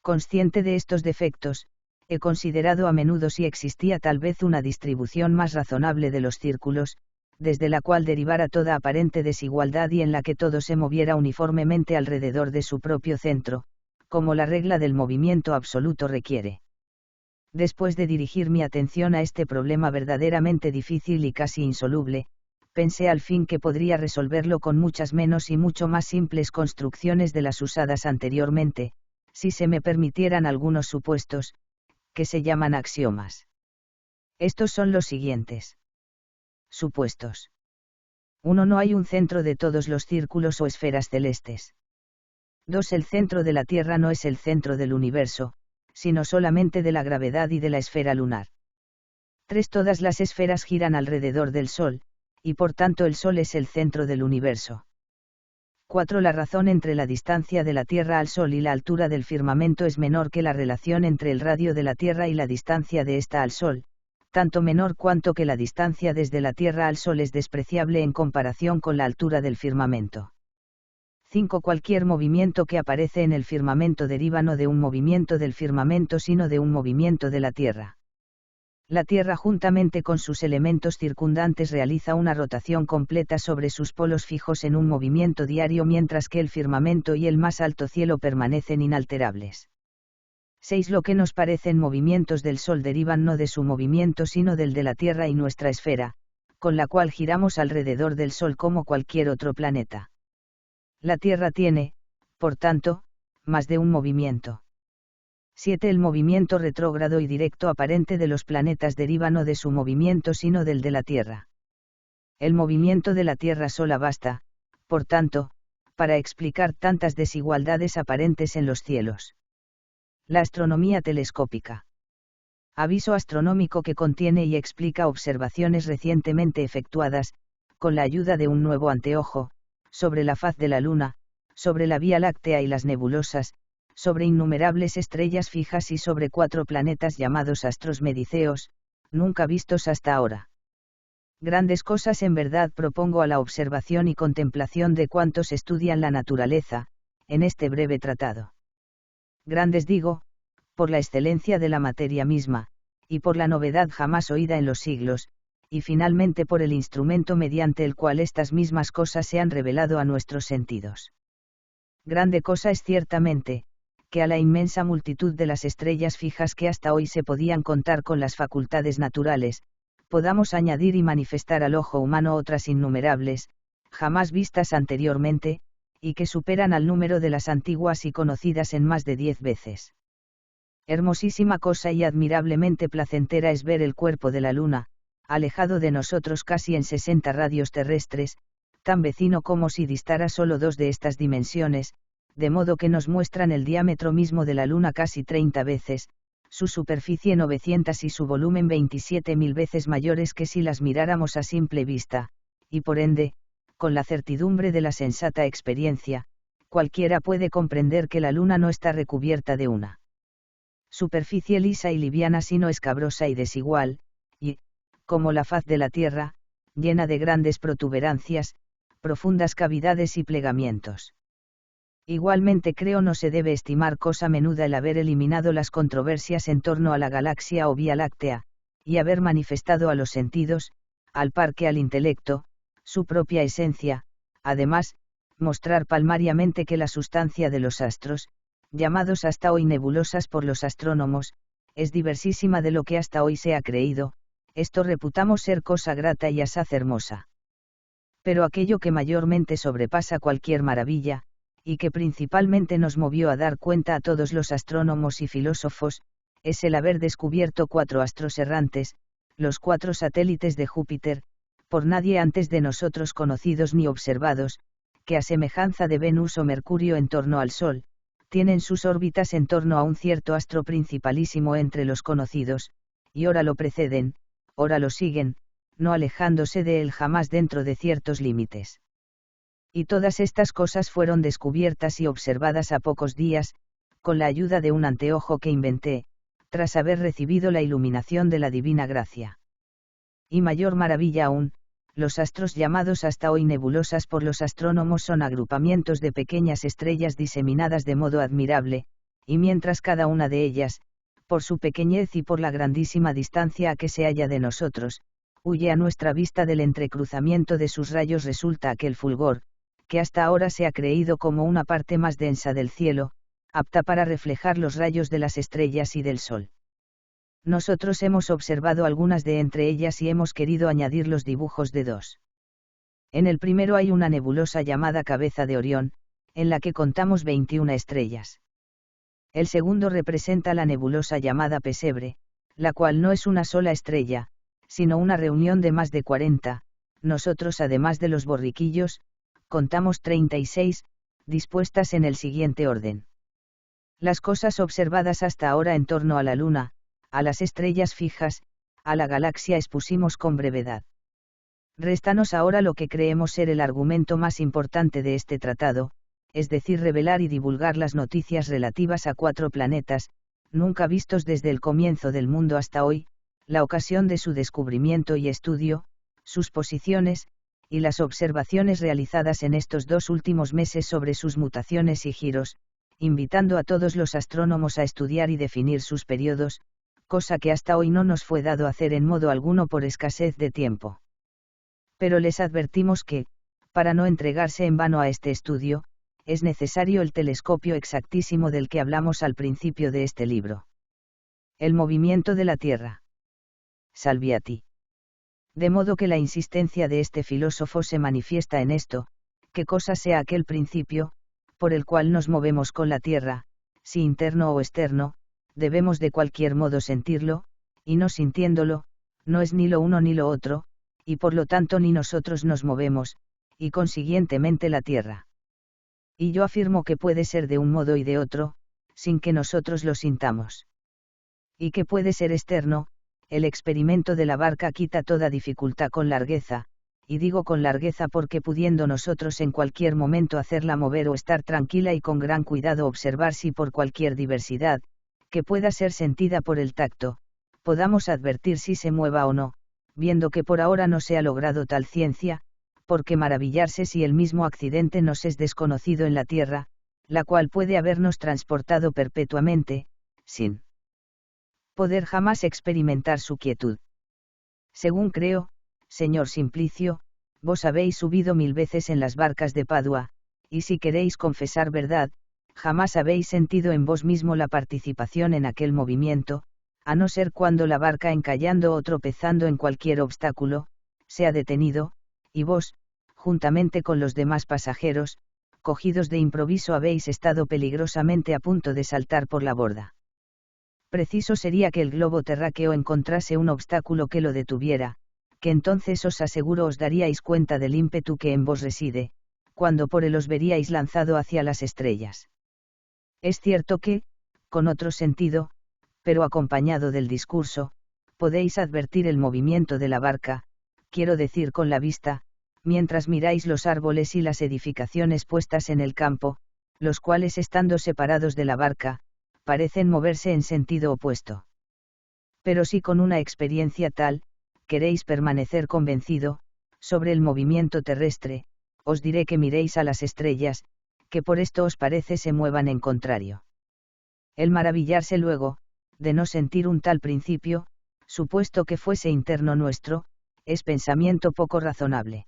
Consciente de estos defectos, he considerado a menudo si existía tal vez una distribución más razonable de los círculos, desde la cual derivara toda aparente desigualdad y en la que todo se moviera uniformemente alrededor de su propio centro, como la regla del movimiento absoluto requiere. Después de dirigir mi atención a este problema verdaderamente difícil y casi insoluble, pensé al fin que podría resolverlo con muchas menos y mucho más simples construcciones de las usadas anteriormente, si se me permitieran algunos supuestos, que se llaman axiomas. Estos son los siguientes. Supuestos. 1. No hay un centro de todos los círculos o esferas celestes. 2. El centro de la Tierra no es el centro del universo, sino solamente de la gravedad y de la esfera lunar. 3. Todas las esferas giran alrededor del Sol, y por tanto el Sol es el centro del universo. 4. La razón entre la distancia de la Tierra al Sol y la altura del firmamento es menor que la relación entre el radio de la Tierra y la distancia de ésta al Sol, tanto menor cuanto que la distancia desde la Tierra al Sol es despreciable en comparación con la altura del firmamento. 5. Cualquier movimiento que aparece en el firmamento deriva no de un movimiento del firmamento sino de un movimiento de la Tierra. La Tierra juntamente con sus elementos circundantes realiza una rotación completa sobre sus polos fijos en un movimiento diario mientras que el firmamento y el más alto cielo permanecen inalterables. 6. Lo que nos parecen movimientos del Sol derivan no de su movimiento sino del de la Tierra y nuestra esfera, con la cual giramos alrededor del Sol como cualquier otro planeta. La Tierra tiene, por tanto, más de un movimiento. 7. El movimiento retrógrado y directo aparente de los planetas deriva no de su movimiento sino del de la Tierra. El movimiento de la Tierra sola basta, por tanto, para explicar tantas desigualdades aparentes en los cielos. La astronomía telescópica. Aviso astronómico que contiene y explica observaciones recientemente efectuadas, con la ayuda de un nuevo anteojo, sobre la faz de la Luna, sobre la Vía Láctea y las nebulosas, sobre innumerables estrellas fijas y sobre 4 planetas llamados astros mediceos, nunca vistos hasta ahora. Grandes cosas en verdad propongo a la observación y contemplación de cuantos estudian la naturaleza, en este breve tratado. Grandes digo, por la excelencia de la materia misma, y por la novedad jamás oída en los siglos, y finalmente por el instrumento mediante el cual estas mismas cosas se han revelado a nuestros sentidos. Grande cosa es ciertamente, que a la inmensa multitud de las estrellas fijas que hasta hoy se podían contar con las facultades naturales, podamos añadir y manifestar al ojo humano otras innumerables, jamás vistas anteriormente, y que superan al número de las antiguas y conocidas en más de 10 veces. Hermosísima cosa y admirablemente placentera es ver el cuerpo de la Luna, alejado de nosotros casi en 60 radios terrestres, tan vecino como si distara solo 2 de estas dimensiones, de modo que nos muestran el diámetro mismo de la Luna casi 30 veces, su superficie 900 y su volumen 27.000 veces mayores que si las miráramos a simple vista, y por ende, con la certidumbre de la sensata experiencia, cualquiera puede comprender que la Luna no está recubierta de una superficie lisa y liviana sino escabrosa y desigual, y, como la faz de la Tierra, llena de grandes protuberancias, profundas cavidades y plegamientos. Igualmente creo no se debe estimar cosa menuda el haber eliminado las controversias en torno a la galaxia o Vía Láctea, y haber manifestado a los sentidos, al par que al intelecto, su propia esencia, además, mostrar palmariamente que la sustancia de los astros, llamados hasta hoy nebulosas por los astrónomos, es diversísima de lo que hasta hoy se ha creído, esto reputamos ser cosa grata y asaz hermosa. Pero aquello que mayormente sobrepasa cualquier maravilla, y que principalmente nos movió a dar cuenta a todos los astrónomos y filósofos, es el haber descubierto 4 astros errantes, los 4 satélites de Júpiter, por nadie antes de nosotros conocidos ni observados, que a semejanza de Venus o Mercurio en torno al Sol, tienen sus órbitas en torno a un cierto astro principalísimo entre los conocidos, y ora lo preceden, ora lo siguen, no alejándose de él jamás dentro de ciertos límites. Y todas estas cosas fueron descubiertas y observadas a pocos días, con la ayuda de un anteojo que inventé, tras haber recibido la iluminación de la divina gracia. Y mayor maravilla aún, los astros llamados hasta hoy nebulosas por los astrónomos son agrupamientos de pequeñas estrellas diseminadas de modo admirable, y mientras cada una de ellas, por su pequeñez y por la grandísima distancia a que se halla de nosotros, huye a nuestra vista del entrecruzamiento de sus rayos resulta aquel fulgor, que hasta ahora se ha creído como una parte más densa del cielo, apta para reflejar los rayos de las estrellas y del sol. Nosotros hemos observado algunas de entre ellas y hemos querido añadir los dibujos de 2. En el primero hay una nebulosa llamada Cabeza de Orión, en la que contamos 21 estrellas. El segundo representa la nebulosa llamada Pesebre, la cual no es una sola estrella, sino una reunión de más de 40, nosotros además de los borriquillos, contamos 36, dispuestas en el siguiente orden. Las cosas observadas hasta ahora en torno a la Luna, a las estrellas fijas, a la galaxia expusimos con brevedad. Réstanos ahora lo que creemos ser el argumento más importante de este tratado, es decir, revelar y divulgar las noticias relativas a 4 planetas, nunca vistos desde el comienzo del mundo hasta hoy, la ocasión de su descubrimiento y estudio, sus posiciones, y las observaciones realizadas en estos 2 últimos meses sobre sus mutaciones y giros, invitando a todos los astrónomos a estudiar y definir sus periodos, cosa que hasta hoy no nos fue dado hacer en modo alguno por escasez de tiempo. Pero les advertimos que, para no entregarse en vano a este estudio, es necesario el telescopio exactísimo del que hablamos al principio de este libro. El movimiento de la Tierra. Salviati. De modo que la insistencia de este filósofo se manifiesta en esto, qué cosa sea aquel principio, por el cual nos movemos con la Tierra, si interno o externo, debemos de cualquier modo sentirlo, y no sintiéndolo, no es ni lo uno ni lo otro, y por lo tanto ni nosotros nos movemos, y consiguientemente la Tierra. Y yo afirmo que puede ser de un modo y de otro, sin que nosotros lo sintamos. Y que puede ser externo, el experimento de la barca quita toda dificultad con largueza, y digo con largueza porque pudiendo nosotros en cualquier momento hacerla mover o estar tranquila y con gran cuidado observar si por cualquier diversidad, que pueda ser sentida por el tacto, podamos advertir si se mueva o no, viendo que por ahora no se ha logrado tal ciencia, porque maravillarse si el mismo accidente nos es desconocido en la tierra, la cual puede habernos transportado perpetuamente, sin poder jamás experimentar su quietud. Según creo, señor Simplicio, vos habéis subido 1000 veces en las barcas de Padua, y si queréis confesar verdad, jamás habéis sentido en vos mismo la participación en aquel movimiento, a no ser cuando la barca encallando o tropezando en cualquier obstáculo, se ha detenido, y vos, juntamente con los demás pasajeros, cogidos de improviso habéis estado peligrosamente a punto de saltar por la borda. Preciso sería que el globo terráqueo encontrase un obstáculo que lo detuviera, que entonces os aseguro os daríais cuenta del ímpetu que en vos reside, cuando por él os veríais lanzado hacia las estrellas. Es cierto que, con otro sentido, pero acompañado del discurso, podéis advertir el movimiento de la barca, quiero decir con la vista, mientras miráis los árboles y las edificaciones puestas en el campo, los cuales estando separados de la barca, parecen moverse en sentido opuesto. Pero si con una experiencia tal, queréis permanecer convencido, sobre el movimiento terrestre, os diré que miréis a las estrellas, que por esto os parece se muevan en contrario. El maravillarse luego, de no sentir un tal principio, supuesto que fuese interno nuestro, es pensamiento poco razonable.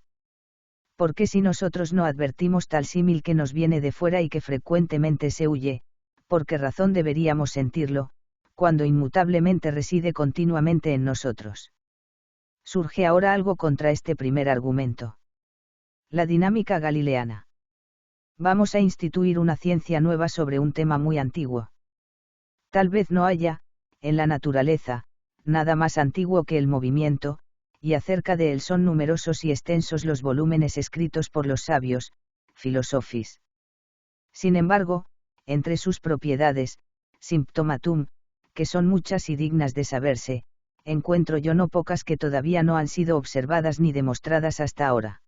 Porque si nosotros no advertimos tal símil que nos viene de fuera y que frecuentemente se huye, ¿por qué razón deberíamos sentirlo, cuando inmutablemente reside continuamente en nosotros? Surge ahora algo contra este primer argumento. La dinámica galileana. Vamos a instituir una ciencia nueva sobre un tema muy antiguo. Tal vez no haya, en la naturaleza, nada más antiguo que el movimiento, y acerca de él son numerosos y extensos los volúmenes escritos por los sabios, filosofis. Sin embargo, entre sus propiedades, symptomatum, que son muchas y dignas de saberse, encuentro yo no pocas que todavía no han sido observadas ni demostradas hasta ahora.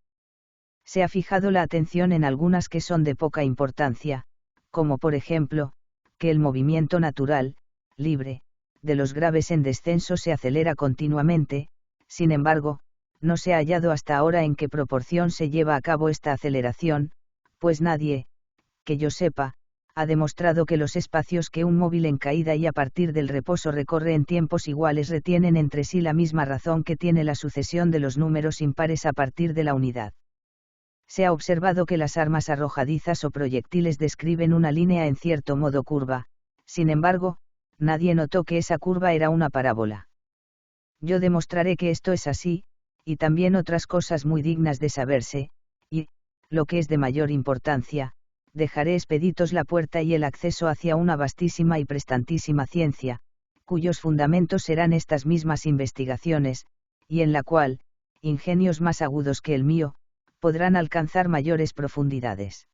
Se ha fijado la atención en algunas que son de poca importancia, como por ejemplo, que el movimiento natural, libre, de los graves en descenso se acelera continuamente, sin embargo, no se ha hallado hasta ahora en qué proporción se lleva a cabo esta aceleración, pues nadie, que yo sepa, ha demostrado que los espacios que un móvil en caída y a partir del reposo recorre en tiempos iguales retienen entre sí la misma razón que tiene la sucesión de los números impares a partir de la unidad. Se ha observado que las armas arrojadizas o proyectiles describen una línea en cierto modo curva, sin embargo, nadie notó que esa curva era una parábola. Yo demostraré que esto es así, y también otras cosas muy dignas de saberse, y, lo que es de mayor importancia, dejaré expeditos la puerta y el acceso hacia una vastísima y prestantísima ciencia, cuyos fundamentos serán estas mismas investigaciones, y en la cual, ingenios más agudos que el mío, podrán alcanzar mayores profundidades.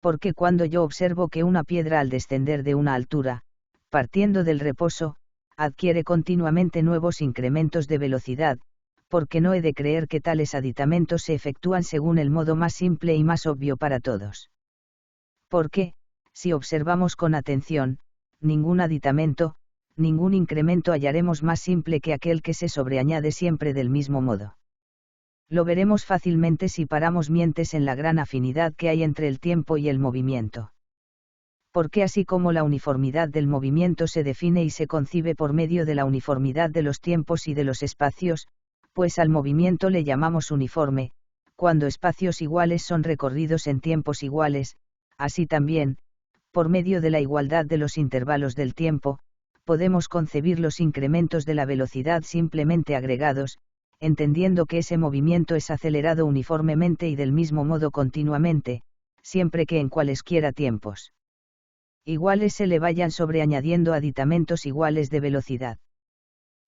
Porque cuando yo observo que una piedra al descender de una altura, partiendo del reposo, adquiere continuamente nuevos incrementos de velocidad, porque no he de creer que tales aditamentos se efectúan según el modo más simple y más obvio para todos. Porque, si observamos con atención, ningún aditamento, ningún incremento hallaremos más simple que aquel que se sobreañade siempre del mismo modo. Lo veremos fácilmente si paramos mientes en la gran afinidad que hay entre el tiempo y el movimiento. Porque así como la uniformidad del movimiento se define y se concibe por medio de la uniformidad de los tiempos y de los espacios, pues al movimiento le llamamos uniforme, cuando espacios iguales son recorridos en tiempos iguales, así también, por medio de la igualdad de los intervalos del tiempo, podemos concebir los incrementos de la velocidad simplemente agregados, entendiendo que ese movimiento es acelerado uniformemente y del mismo modo continuamente, siempre que en cualesquiera tiempos iguales se le vayan sobreañadiendo aditamentos iguales de velocidad.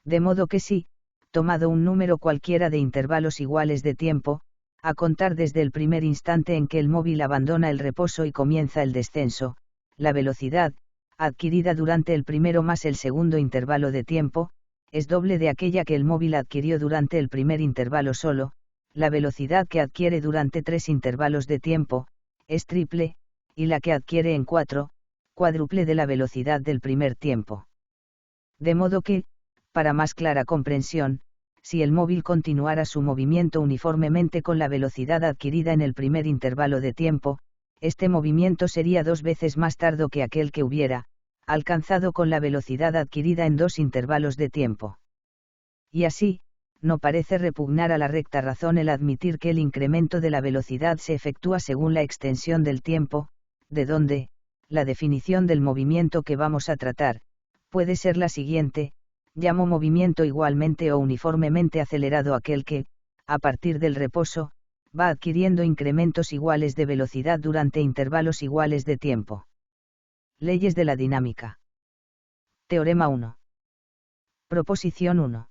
De modo que si, tomado un número cualquiera de intervalos iguales de tiempo, A contar desde el primer instante en que el móvil abandona el reposo y comienza el descenso, la velocidad, adquirida durante el primero más el segundo intervalo de tiempo, es doble de aquella que el móvil adquirió durante el primer intervalo solo. La velocidad que adquiere durante 3 intervalos de tiempo, es triple, y la que adquiere en 4, cuádruple de la velocidad del primer tiempo. De modo que, para más clara comprensión, si el móvil continuara su movimiento uniformemente con la velocidad adquirida en el primer intervalo de tiempo, este movimiento sería 2 veces más tardo que aquel que hubiera alcanzado con la velocidad adquirida en 2 intervalos de tiempo. Y así, no parece repugnar a la recta razón el admitir que el incremento de la velocidad se efectúa según la extensión del tiempo, de donde, la definición del movimiento que vamos a tratar, puede ser la siguiente: llamo movimiento igualmente o uniformemente acelerado aquel que, a partir del reposo, va adquiriendo incrementos iguales de velocidad durante intervalos iguales de tiempo. Leyes de la dinámica. Teorema 1. Proposición 1.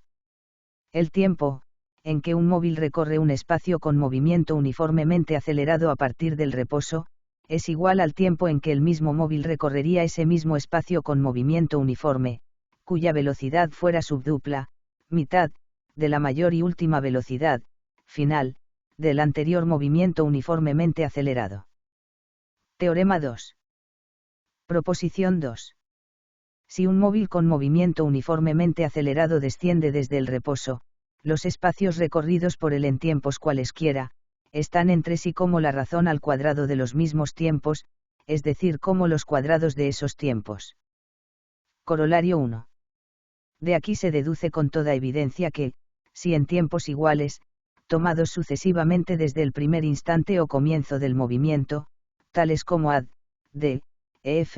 El tiempo, en que un móvil recorre un espacio con movimiento uniformemente acelerado a partir del reposo, es igual al tiempo en que el mismo móvil recorrería ese mismo espacio con movimiento uniforme, cuya velocidad fuera subdupla, mitad, de la mayor y última velocidad, final, del anterior movimiento uniformemente acelerado. Teorema 2. Proposición 2. Si un móvil con movimiento uniformemente acelerado desciende desde el reposo, los espacios recorridos por él en tiempos cualesquiera, están entre sí como la razón al cuadrado de los mismos tiempos, es decir, como los cuadrados de esos tiempos. Corolario 1. De aquí se deduce con toda evidencia que, si en tiempos iguales, tomados sucesivamente desde el primer instante o comienzo del movimiento, tales como ad, d, ef,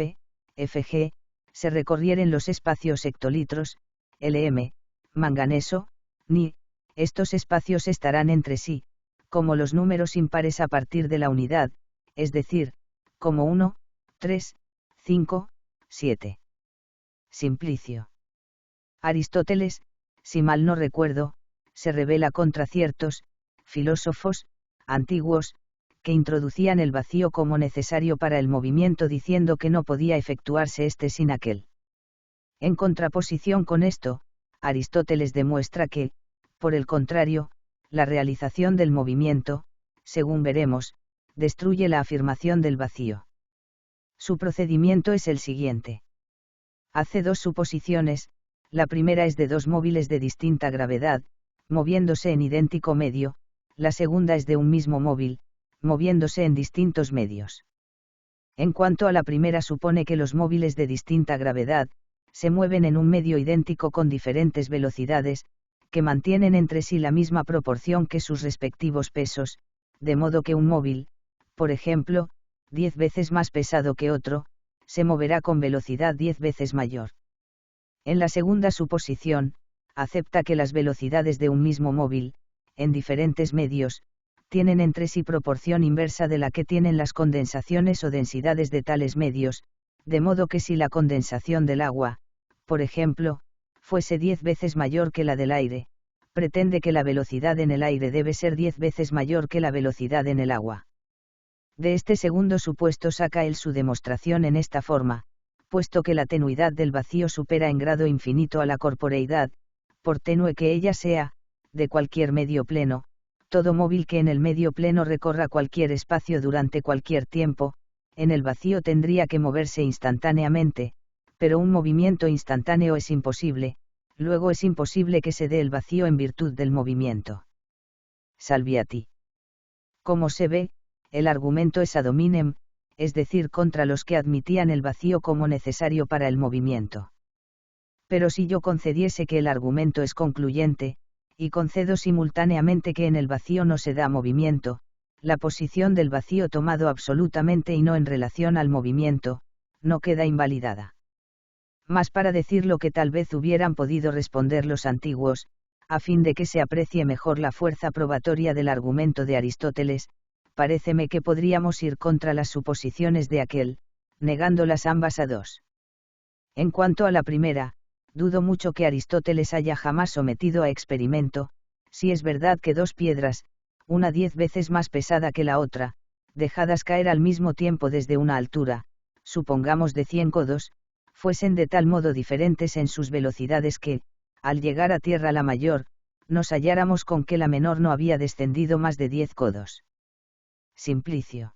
fg, se recorrieren los espacios hectolitros, lm, manganeso, ni, estos espacios estarán entre sí, como los números impares a partir de la unidad, es decir, como 1, 3, 5, 7. Simplicio. Aristóteles, si mal no recuerdo, se rebela contra ciertos filósofos antiguos que introducían el vacío como necesario para el movimiento, diciendo que no podía efectuarse este sin aquel. En contraposición con esto, Aristóteles demuestra que, por el contrario, la realización del movimiento, según veremos, destruye la afirmación del vacío. Su procedimiento es el siguiente. Hace 2 suposiciones. La primera es de 2 móviles de distinta gravedad, moviéndose en idéntico medio; la segunda es de un mismo móvil, moviéndose en distintos medios. En cuanto a la primera, supone que los móviles de distinta gravedad se mueven en un medio idéntico con diferentes velocidades, que mantienen entre sí la misma proporción que sus respectivos pesos, de modo que un móvil, por ejemplo, 10 veces más pesado que otro, se moverá con velocidad 10 veces mayor. En la segunda suposición, acepta que las velocidades de un mismo móvil, en diferentes medios, tienen entre sí proporción inversa de la que tienen las condensaciones o densidades de tales medios, de modo que si la condensación del agua, por ejemplo, fuese 10 veces mayor que la del aire, pretende que la velocidad en el aire debe ser 10 veces mayor que la velocidad en el agua. De este segundo supuesto saca él su demostración en esta forma: puesto que la tenuidad del vacío supera en grado infinito a la corporeidad, por tenue que ella sea, de cualquier medio pleno, todo móvil que en el medio pleno recorra cualquier espacio durante cualquier tiempo, en el vacío tendría que moverse instantáneamente, pero un movimiento instantáneo es imposible, luego es imposible que se dé el vacío en virtud del movimiento. Salviati. Como se ve, el argumento es ad hominem, es decir, contra los que admitían el vacío como necesario para el movimiento. Pero si yo concediese que el argumento es concluyente, y concedo simultáneamente que en el vacío no se da movimiento, la posición del vacío tomado absolutamente y no en relación al movimiento, no queda invalidada. Mas para decir lo que tal vez hubieran podido responder los antiguos, a fin de que se aprecie mejor la fuerza probatoria del argumento de Aristóteles, paréceme que podríamos ir contra las suposiciones de aquel, negándolas ambas a 2. En cuanto a la primera, dudo mucho que Aristóteles haya jamás sometido a experimento, si es verdad que 2 piedras, una 10 veces más pesada que la otra, dejadas caer al mismo tiempo desde una altura, supongamos de 100 codos, fuesen de tal modo diferentes en sus velocidades que, al llegar a tierra la mayor, nos halláramos con que la menor no había descendido más de 10 codos. Simplicio.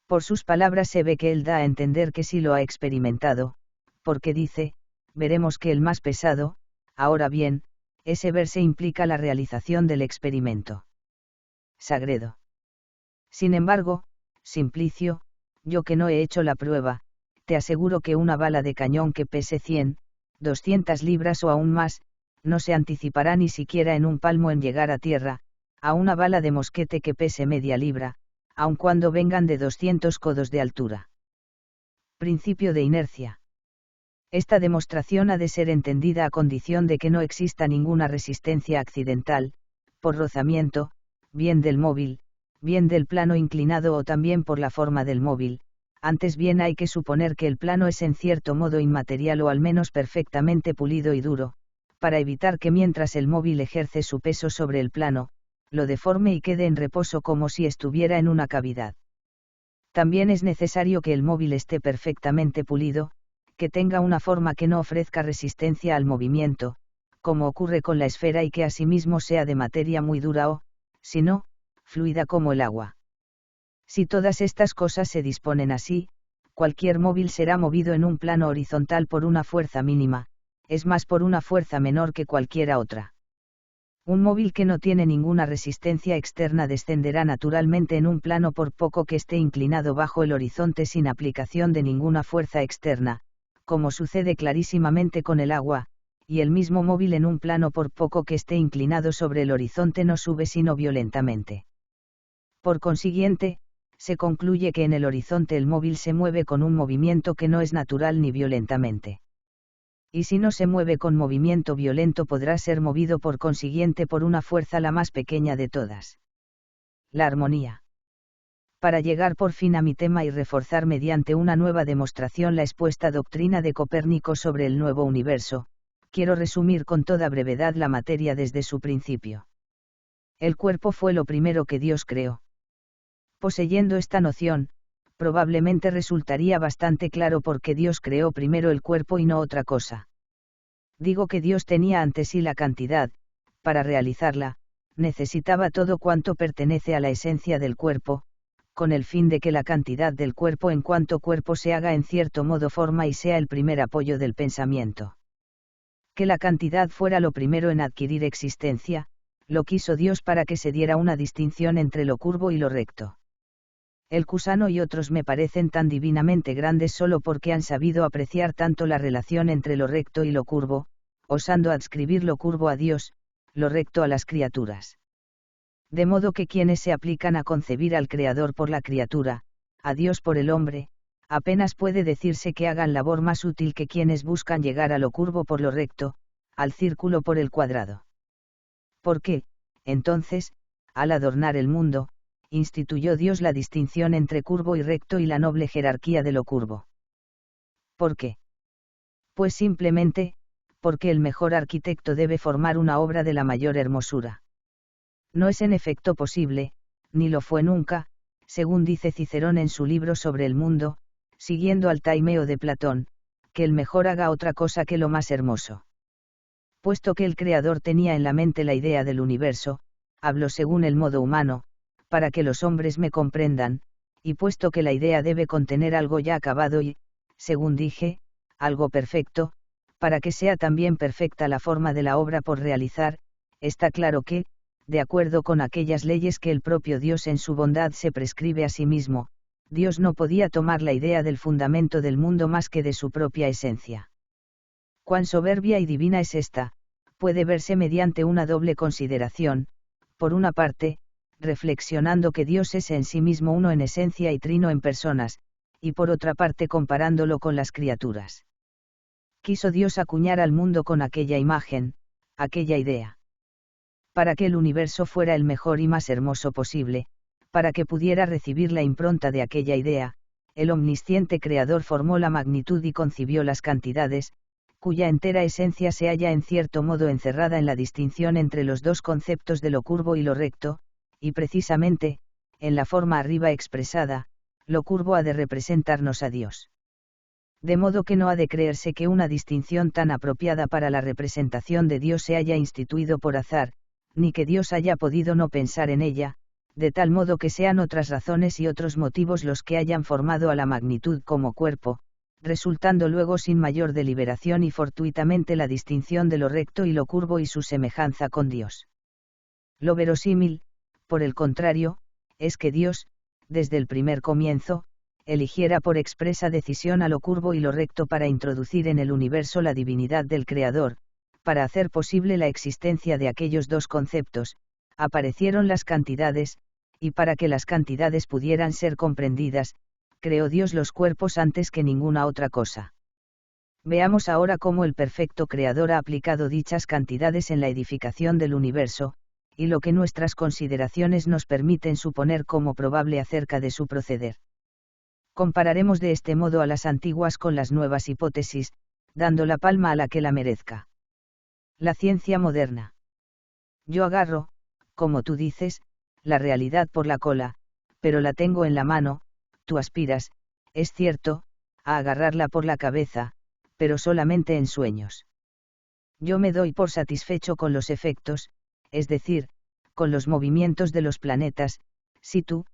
Por sus palabras se ve que él da a entender que sí lo ha experimentado, porque dice, veremos que el más pesado, ahora bien, ese verse implica la realización del experimento. Sagredo. Sin embargo, Simplicio, yo que no he hecho la prueba, te aseguro que una bala de cañón que pese 100, 200 libras o aún más, no se anticipará ni siquiera en un palmo en llegar a tierra, a una bala de mosquete que pese media libra, aun cuando vengan de 200 codos de altura. Principio de inercia. Esta demostración ha de ser entendida a condición de que no exista ninguna resistencia accidental, por rozamiento, bien del móvil, bien del plano inclinado o también por la forma del móvil. Antes bien hay que suponer que el plano es en cierto modo inmaterial o al menos perfectamente pulido y duro, para evitar que mientras el móvil ejerce su peso sobre el plano, lo deforme y quede en reposo como si estuviera en una cavidad. También es necesario que el móvil esté perfectamente pulido, que tenga una forma que no ofrezca resistencia al movimiento, como ocurre con la esfera y que asimismo sea de materia muy dura o, si no, fluida como el agua. Si todas estas cosas se disponen así, cualquier móvil será movido en un plano horizontal por una fuerza mínima, es más por una fuerza menor que cualquiera otra. Un móvil que no tiene ninguna resistencia externa descenderá naturalmente en un plano por poco que esté inclinado bajo el horizonte sin aplicación de ninguna fuerza externa, como sucede clarísimamente con el agua, y el mismo móvil en un plano por poco que esté inclinado sobre el horizonte no sube sino violentamente. Por consiguiente, se concluye que en el horizonte el móvil se mueve con un movimiento que no es natural ni violentamente. Y si no se mueve con movimiento violento podrá ser movido por consiguiente por una fuerza la más pequeña de todas. La armonía. Para llegar por fin a mi tema y reforzar mediante una nueva demostración la expuesta doctrina de Copérnico sobre el nuevo universo, quiero resumir con toda brevedad la materia desde su principio. El cuerpo fue lo primero que Dios creó. Poseyendo esta noción, probablemente resultaría bastante claro por qué Dios creó primero el cuerpo y no otra cosa. Digo que Dios tenía ante sí la cantidad, para realizarla, necesitaba todo cuanto pertenece a la esencia del cuerpo, con el fin de que la cantidad del cuerpo en cuanto cuerpo se haga en cierto modo forma y sea el primer apoyo del pensamiento. Que la cantidad fuera lo primero en adquirir existencia, lo quiso Dios para que se diera una distinción entre lo curvo y lo recto. El Cusano y otros me parecen tan divinamente grandes solo porque han sabido apreciar tanto la relación entre lo recto y lo curvo, osando adscribir lo curvo a Dios, lo recto a las criaturas. De modo que quienes se aplican a concebir al Creador por la criatura, a Dios por el hombre, apenas puede decirse que hagan labor más útil que quienes buscan llegar a lo curvo por lo recto, al círculo por el cuadrado. Porque, entonces, al adornar el mundo, instituyó Dios la distinción entre curvo y recto y la noble jerarquía de lo curvo. ¿Por qué? Pues simplemente, porque el mejor arquitecto debe formar una obra de la mayor hermosura. No es en efecto posible, ni lo fue nunca, según dice Cicerón en su libro sobre el mundo, siguiendo al Taimeo de Platón, que el mejor haga otra cosa que lo más hermoso. Puesto que el Creador tenía en la mente la idea del universo, hablo según el modo humano, para que los hombres me comprendan, y puesto que la idea debe contener algo ya acabado y, según dije, algo perfecto, para que sea también perfecta la forma de la obra por realizar, está claro que, de acuerdo con aquellas leyes que el propio Dios en su bondad se prescribe a sí mismo, Dios no podía tomar la idea del fundamento del mundo más que de su propia esencia. Cuán soberbia y divina es esta, puede verse mediante una doble consideración, por una parte, reflexionando que Dios es en sí mismo uno en esencia y trino en personas, y por otra parte comparándolo con las criaturas. Quiso Dios acuñar al mundo con aquella imagen, aquella idea. Para que el universo fuera el mejor y más hermoso posible, para que pudiera recibir la impronta de aquella idea, el omnisciente Creador formó la magnitud y concibió las cantidades, cuya entera esencia se halla en cierto modo encerrada en la distinción entre los dos conceptos de lo curvo y lo recto, y precisamente, en la forma arriba expresada, lo curvo ha de representarnos a Dios. De modo que no ha de creerse que una distinción tan apropiada para la representación de Dios se haya instituido por azar, ni que Dios haya podido no pensar en ella, de tal modo que sean otras razones y otros motivos los que hayan formado a la magnitud como cuerpo, resultando luego sin mayor deliberación y fortuitamente la distinción de lo recto y lo curvo y su semejanza con Dios. Lo verosímil, por el contrario, es que Dios, desde el primer comienzo, eligiera por expresa decisión a lo curvo y lo recto para introducir en el universo la divinidad del Creador, para hacer posible la existencia de aquellos dos conceptos, aparecieron las cantidades, y para que las cantidades pudieran ser comprendidas, creó Dios los cuerpos antes que ninguna otra cosa. Veamos ahora cómo el perfecto Creador ha aplicado dichas cantidades en la edificación del universo, y lo que nuestras consideraciones nos permiten suponer como probable acerca de su proceder. Compararemos de este modo a las antiguas con las nuevas hipótesis, dando la palma a la que la merezca. La ciencia moderna. Yo agarro, como tú dices, la realidad por la cola, pero la tengo en la mano, tú aspiras, es cierto, a agarrarla por la cabeza, pero solamente en sueños. Yo me doy por satisfecho con los efectos, es decir, con los movimientos de los planetas, si tú,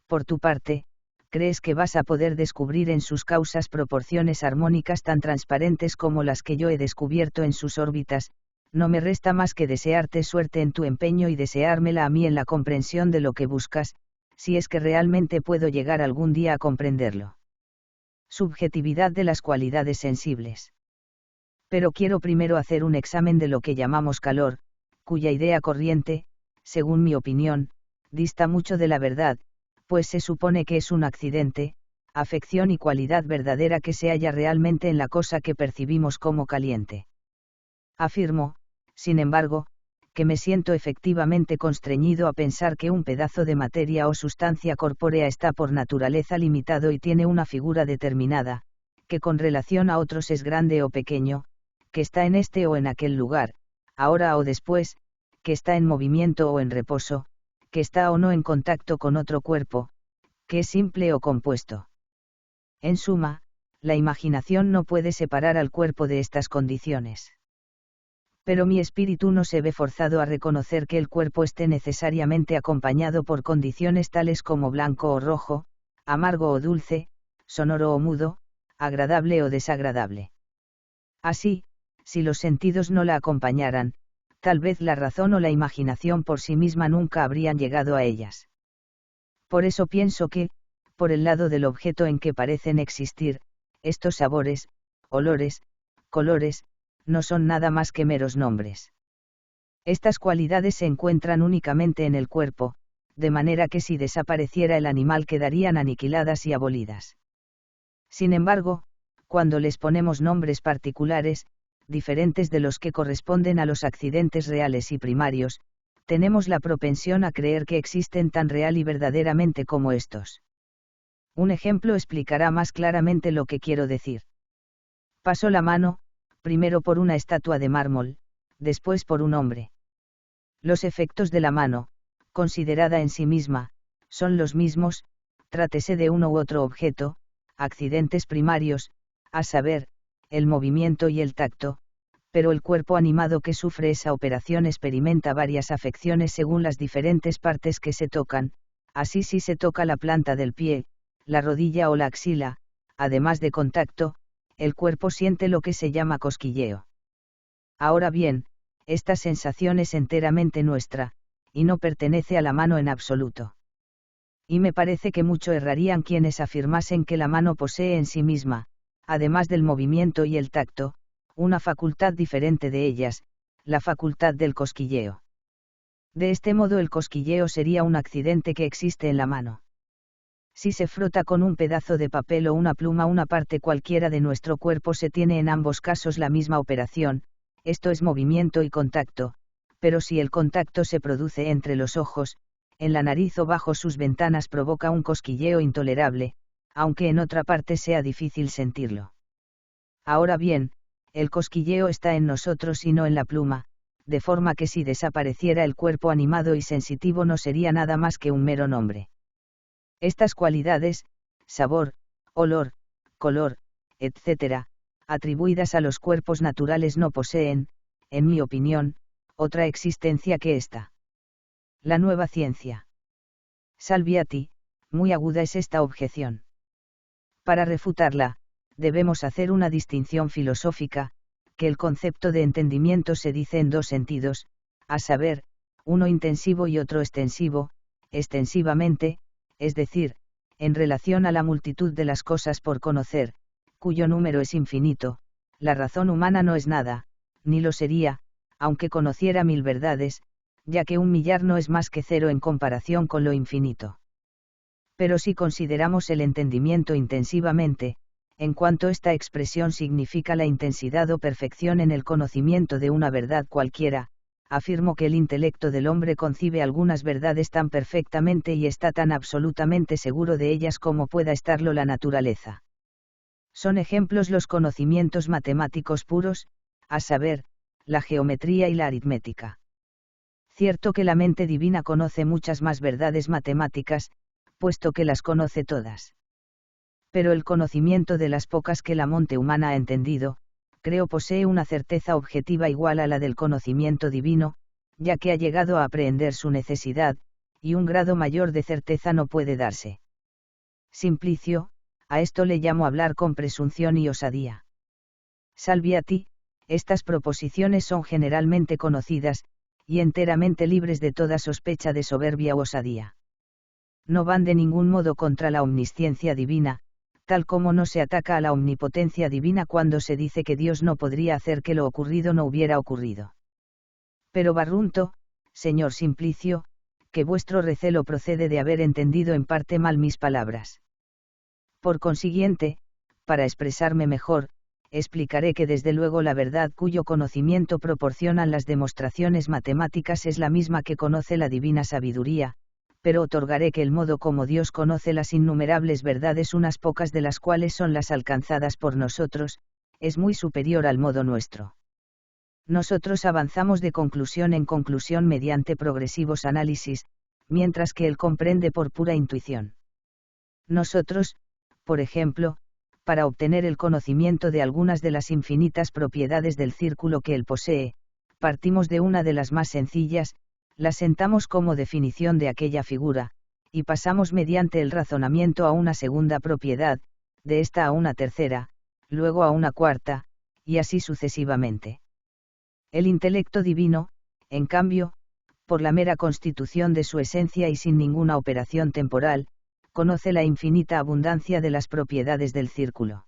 por tu parte, crees que vas a poder descubrir en sus causas proporciones armónicas tan transparentes como las que yo he descubierto en sus órbitas, no me resta más que desearte suerte en tu empeño y deseármela a mí en la comprensión de lo que buscas, si es que realmente puedo llegar algún día a comprenderlo. Subjetividad de las cualidades sensibles. Pero quiero primero hacer un examen de lo que llamamos calor, cuya idea corriente, según mi opinión, dista mucho de la verdad, pues se supone que es un accidente, afección y cualidad verdadera que se halla realmente en la cosa que percibimos como caliente. Afirmo, sin embargo, que me siento efectivamente constreñido a pensar que un pedazo de materia o sustancia corpórea está por naturaleza limitado y tiene una figura determinada, que con relación a otros es grande o pequeño, que está en este o en aquel lugar, ahora o después, que está en movimiento o en reposo, que está o no en contacto con otro cuerpo, que es simple o compuesto. En suma, la imaginación no puede separar al cuerpo de estas condiciones. Pero mi espíritu no se ve forzado a reconocer que el cuerpo esté necesariamente acompañado por condiciones tales como blanco o rojo, amargo o dulce, sonoro o mudo, agradable o desagradable. Así, si los sentidos no la acompañaran, tal vez la razón o la imaginación por sí misma nunca habrían llegado a ellas. Por eso pienso que, por el lado del objeto en que parecen existir, estos sabores, olores, colores, no son nada más que meros nombres. Estas cualidades se encuentran únicamente en el cuerpo, de manera que si desapareciera el animal quedarían aniquiladas y abolidas. Sin embargo, cuando les ponemos nombres particulares, diferentes de los que corresponden a los accidentes reales y primarios, tenemos la propensión a creer que existen tan real y verdaderamente como estos. Un ejemplo explicará más claramente lo que quiero decir. Paso la mano, primero por una estatua de mármol, después por un hombre. Los efectos de la mano, considerada en sí misma, son los mismos, trátese de uno u otro objeto, accidentes primarios, a saber, el movimiento y el tacto, pero el cuerpo animado que sufre esa operación experimenta varias afecciones según las diferentes partes que se tocan, así si se toca la planta del pie, la rodilla o la axila, además de contacto, el cuerpo siente lo que se llama cosquilleo. Ahora bien, esta sensación es enteramente nuestra, y no pertenece a la mano en absoluto. Y me parece que mucho errarían quienes afirmasen que la mano posee en sí misma, además del movimiento y el tacto, una facultad diferente de ellas, la facultad del cosquilleo. De este modo el cosquilleo sería un accidente que existe en la mano. Si se frota con un pedazo de papel o una pluma una parte cualquiera de nuestro cuerpo se tiene en ambos casos la misma operación, esto es movimiento y contacto, pero si el contacto se produce entre los ojos, en la nariz o bajo sus ventanas provoca un cosquilleo intolerable, aunque en otra parte sea difícil sentirlo. Ahora bien, el cosquilleo está en nosotros y no en la pluma, de forma que si desapareciera el cuerpo animado y sensitivo no sería nada más que un mero nombre. Estas cualidades, sabor, olor, color, etc., atribuidas a los cuerpos naturales no poseen, en mi opinión, otra existencia que esta. La nueva ciencia. Salviati, muy aguda es esta objeción. Para refutarla, debemos hacer una distinción filosófica, que el concepto de entendimiento se dice en dos sentidos, a saber, uno intensivo y otro extensivo, extensivamente, es decir, en relación a la multitud de las cosas por conocer, cuyo número es infinito, la razón humana no es nada, ni lo sería, aunque conociera 1000 verdades, ya que 1.000.000 no es más que cero en comparación con lo infinito. Pero si consideramos el entendimiento intensivamente, en cuanto esta expresión significa la intensidad o perfección en el conocimiento de una verdad cualquiera, afirmo que el intelecto del hombre concibe algunas verdades tan perfectamente y está tan absolutamente seguro de ellas como pueda estarlo la naturaleza. Son ejemplos los conocimientos matemáticos puros, a saber, la geometría y la aritmética. Cierto que la mente divina conoce muchas más verdades matemáticas, puesto que las conoce todas. Pero el conocimiento de las pocas que la mente humana ha entendido, creo posee una certeza objetiva igual a la del conocimiento divino, ya que ha llegado a aprehender su necesidad, y un grado mayor de certeza no puede darse. Simplicio, a esto le llamo hablar con presunción y osadía. Salviati, estas proposiciones son generalmente conocidas, y enteramente libres de toda sospecha de soberbia u osadía. No van de ningún modo contra la omnisciencia divina, tal como no se ataca a la omnipotencia divina cuando se dice que Dios no podría hacer que lo ocurrido no hubiera ocurrido. Pero barrunto, señor Simplicio, que vuestro recelo procede de haber entendido en parte mal mis palabras. Por consiguiente, para expresarme mejor, explicaré que desde luego la verdad cuyo conocimiento proporcionan las demostraciones matemáticas es la misma que conoce la divina sabiduría, pero otorgaré que el modo como Dios conoce las innumerables verdades, unas pocas de las cuales son las alcanzadas por nosotros, es muy superior al modo nuestro. Nosotros avanzamos de conclusión en conclusión mediante progresivos análisis, mientras que Él comprende por pura intuición. Nosotros, por ejemplo, para obtener el conocimiento de algunas de las infinitas propiedades del círculo que Él posee, partimos de una de las más sencillas, la sentamos como definición de aquella figura, y pasamos mediante el razonamiento a una segunda propiedad, de esta a una tercera, luego a una cuarta, y así sucesivamente. El intelecto divino, en cambio, por la mera constitución de su esencia y sin ninguna operación temporal, conoce la infinita abundancia de las propiedades del círculo.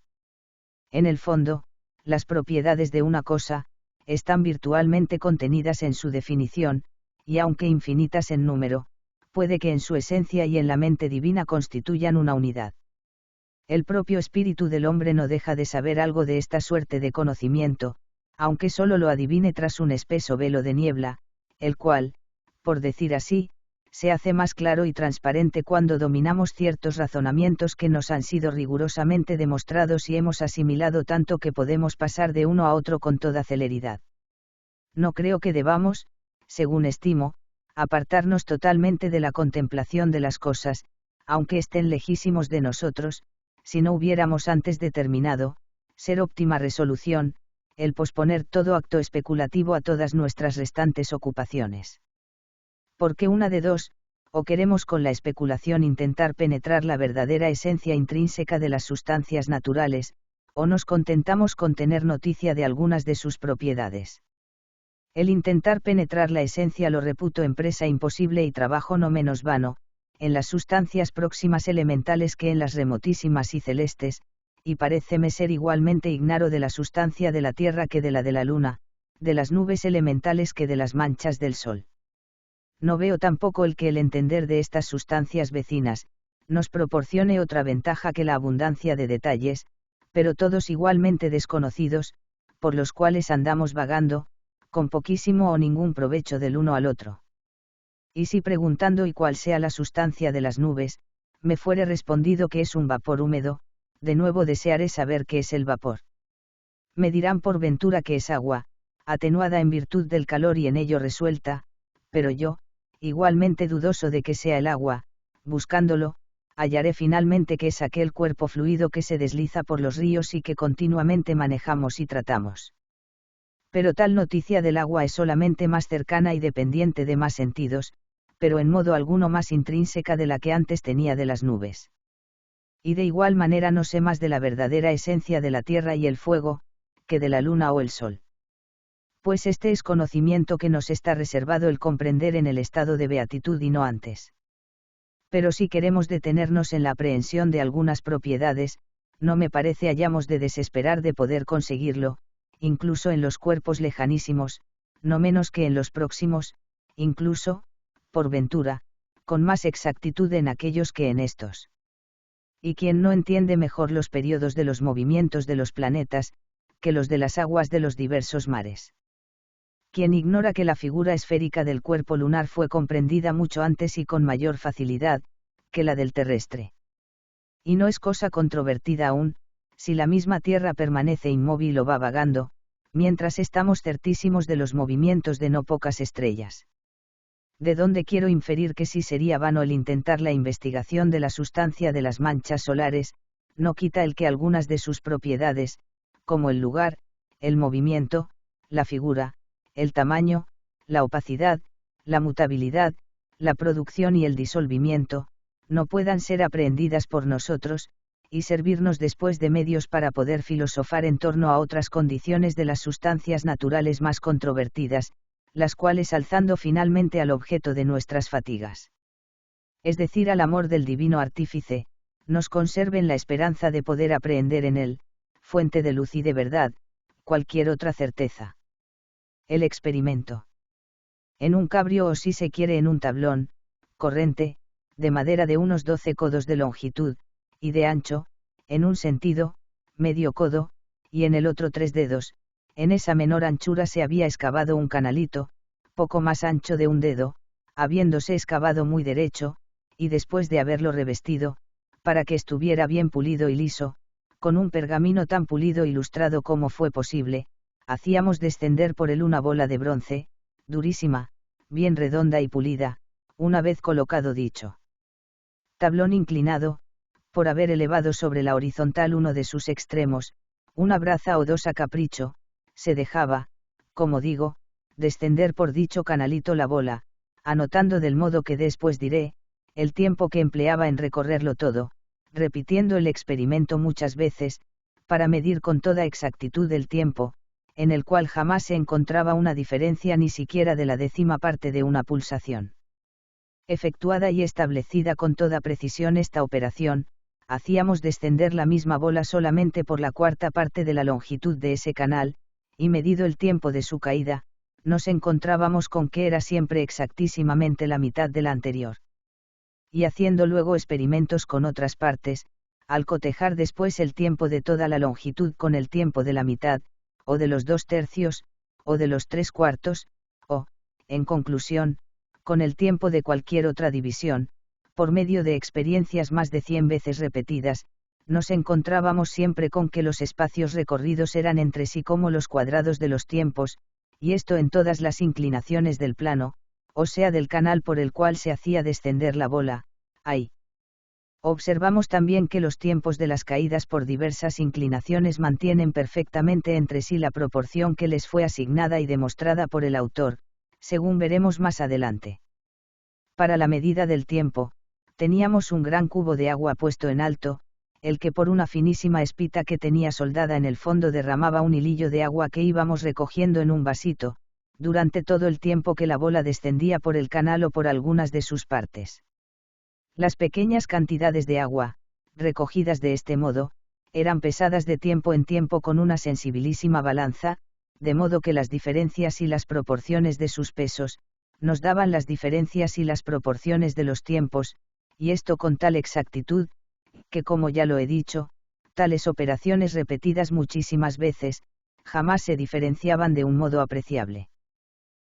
En el fondo, las propiedades de una cosa, están virtualmente contenidas en su definición, y aunque infinitas en número, puede que en su esencia y en la mente divina constituyan una unidad. El propio espíritu del hombre no deja de saber algo de esta suerte de conocimiento, aunque solo lo adivine tras un espeso velo de niebla, el cual, por decir así, se hace más claro y transparente cuando dominamos ciertos razonamientos que nos han sido rigurosamente demostrados y hemos asimilado tanto que podemos pasar de uno a otro con toda celeridad. No creo que debamos, según estimo, apartarnos totalmente de la contemplación de las cosas, aunque estén lejísimos de nosotros, si no hubiéramos antes determinado, ser óptima resolución, el posponer todo acto especulativo a todas nuestras restantes ocupaciones. Porque una de dos, o queremos con la especulación intentar penetrar la verdadera esencia intrínseca de las sustancias naturales, o nos contentamos con tener noticia de algunas de sus propiedades. El intentar penetrar la esencia lo reputo empresa imposible y trabajo no menos vano, en las sustancias próximas elementales que en las remotísimas y celestes, y paréceme ser igualmente ignaro de la sustancia de la tierra que de la luna, de las nubes elementales que de las manchas del sol. No veo tampoco el que el entender de estas sustancias vecinas, nos proporcione otra ventaja que la abundancia de detalles, pero todos igualmente desconocidos, por los cuales andamos vagando, con poquísimo o ningún provecho del uno al otro. Y si preguntando y cuál sea la sustancia de las nubes, me fuere respondido que es un vapor húmedo, de nuevo desearé saber qué es el vapor. Me dirán por ventura que es agua, atenuada en virtud del calor y en ello resuelta, pero yo, igualmente dudoso de que sea el agua, buscándolo, hallaré finalmente que es aquel cuerpo fluido que se desliza por los ríos y que continuamente manejamos y tratamos. Pero tal noticia del agua es solamente más cercana y dependiente de más sentidos, pero en modo alguno más intrínseca de la que antes tenía de las nubes. Y de igual manera no sé más de la verdadera esencia de la tierra y el fuego, que de la luna o el sol. Pues este es conocimiento que nos está reservado el comprender en el estado de beatitud y no antes. Pero si queremos detenernos en la aprehensión de algunas propiedades, no me parece hayamos de desesperar de poder conseguirlo, incluso en los cuerpos lejanísimos, no menos que en los próximos, incluso, por ventura, con más exactitud en aquellos que en estos. Y quien no entiende mejor los periodos de los movimientos de los planetas, que los de las aguas de los diversos mares. Quien ignora que la figura esférica del cuerpo lunar fue comprendida mucho antes y con mayor facilidad, que la del terrestre. Y no es cosa controvertida aún, si la misma Tierra permanece inmóvil o va vagando, mientras estamos certísimos de los movimientos de no pocas estrellas. De donde quiero inferir que sí sería vano el intentar la investigación de la sustancia de las manchas solares, no quita el que algunas de sus propiedades, como el lugar, el movimiento, la figura, el tamaño, la opacidad, la mutabilidad, la producción y el disolvimiento, no puedan ser aprehendidas por nosotros, y servirnos después de medios para poder filosofar en torno a otras condiciones de las sustancias naturales más controvertidas, las cuales alzando finalmente al objeto de nuestras fatigas, es decir, al amor del divino artífice, nos conserven la esperanza de poder aprehender en él, fuente de luz y de verdad, cualquier otra certeza. El experimento. En un cabrio o si se quiere en un tablón, corrente, de madera de unos 12 codos de longitud, y de ancho, en un sentido, medio codo, y en el otro 3 dedos, en esa menor anchura se había excavado un canalito, poco más ancho de un dedo, habiéndose excavado muy derecho, y después de haberlo revestido, para que estuviera bien pulido y liso, con un pergamino tan pulido y lustrado como fue posible, hacíamos descender por él una bola de bronce, durísima, bien redonda y pulida, una vez colocado dicho tablón inclinado, por haber elevado sobre la horizontal uno de sus extremos, una braza o dos a capricho, se dejaba, como digo, descender por dicho canalito la bola, anotando del modo que después diré, el tiempo que empleaba en recorrerlo todo, repitiendo el experimento muchas veces, para medir con toda exactitud el tiempo, en el cual jamás se encontraba una diferencia ni siquiera de la 10ª parte de una pulsación. Efectuada y establecida con toda precisión esta operación, hacíamos descender la misma bola solamente por la 4ª parte de la longitud de ese canal, y medido el tiempo de su caída, nos encontrábamos con que era siempre exactísimamente la mitad de la anterior. Y haciendo luego experimentos con otras partes, al cotejar después el tiempo de toda la longitud con el tiempo de la mitad, o de los 2/3, o de los 3/4, o, en conclusión, con el tiempo de cualquier otra división, por medio de experiencias más de 100 veces repetidas, nos encontrábamos siempre con que los espacios recorridos eran entre sí como los cuadrados de los tiempos, y esto en todas las inclinaciones del plano, o sea del canal por el cual se hacía descender la bola, ahí. Observamos también que los tiempos de las caídas por diversas inclinaciones mantienen perfectamente entre sí la proporción que les fue asignada y demostrada por el autor, según veremos más adelante. Para la medida del tiempo, teníamos un gran cubo de agua puesto en alto, el que por una finísima espita que tenía soldada en el fondo derramaba un hilillo de agua que íbamos recogiendo en un vasito, durante todo el tiempo que la bola descendía por el canal o por algunas de sus partes. Las pequeñas cantidades de agua, recogidas de este modo, eran pesadas de tiempo en tiempo con una sensibilísima balanza, de modo que las diferencias y las proporciones de sus pesos, nos daban las diferencias y las proporciones de los tiempos, y esto con tal exactitud, que como ya lo he dicho, tales operaciones repetidas muchísimas veces, jamás se diferenciaban de un modo apreciable.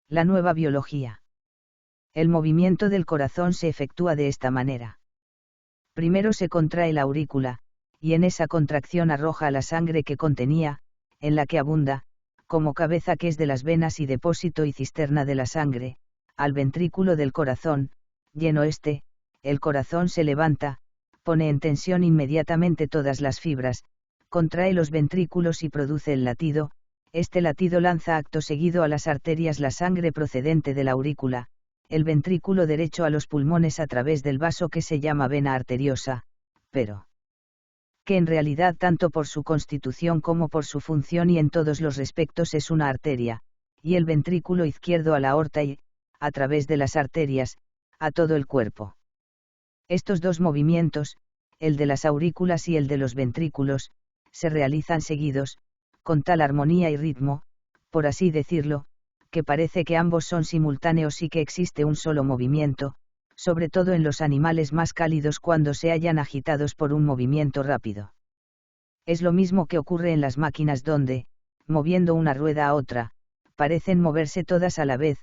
La nueva biología. El movimiento del corazón se efectúa de esta manera. Primero se contrae la aurícula, y en esa contracción arroja la sangre que contenía, en la que abunda, como cabeza que es de las venas y depósito y cisterna de la sangre, al ventrículo del corazón, lleno el corazón se levanta, pone en tensión inmediatamente todas las fibras, contrae los ventrículos y produce el latido, este latido lanza acto seguido a las arterias la sangre procedente de la aurícula, el ventrículo derecho a los pulmones a través del vaso que se llama vena arteriosa, pero que en realidad tanto por su constitución como por su función y en todos los respectos es una arteria, y el ventrículo izquierdo a la aorta y, a través de las arterias, a todo el cuerpo. Estos dos movimientos, el de las aurículas y el de los ventrículos, se realizan seguidos, con tal armonía y ritmo, por así decirlo, que parece que ambos son simultáneos y que existe un solo movimiento, sobre todo en los animales más cálidos cuando se hallan agitados por un movimiento rápido. Es lo mismo que ocurre en las máquinas donde, moviendo una rueda a otra, parecen moverse todas a la vez,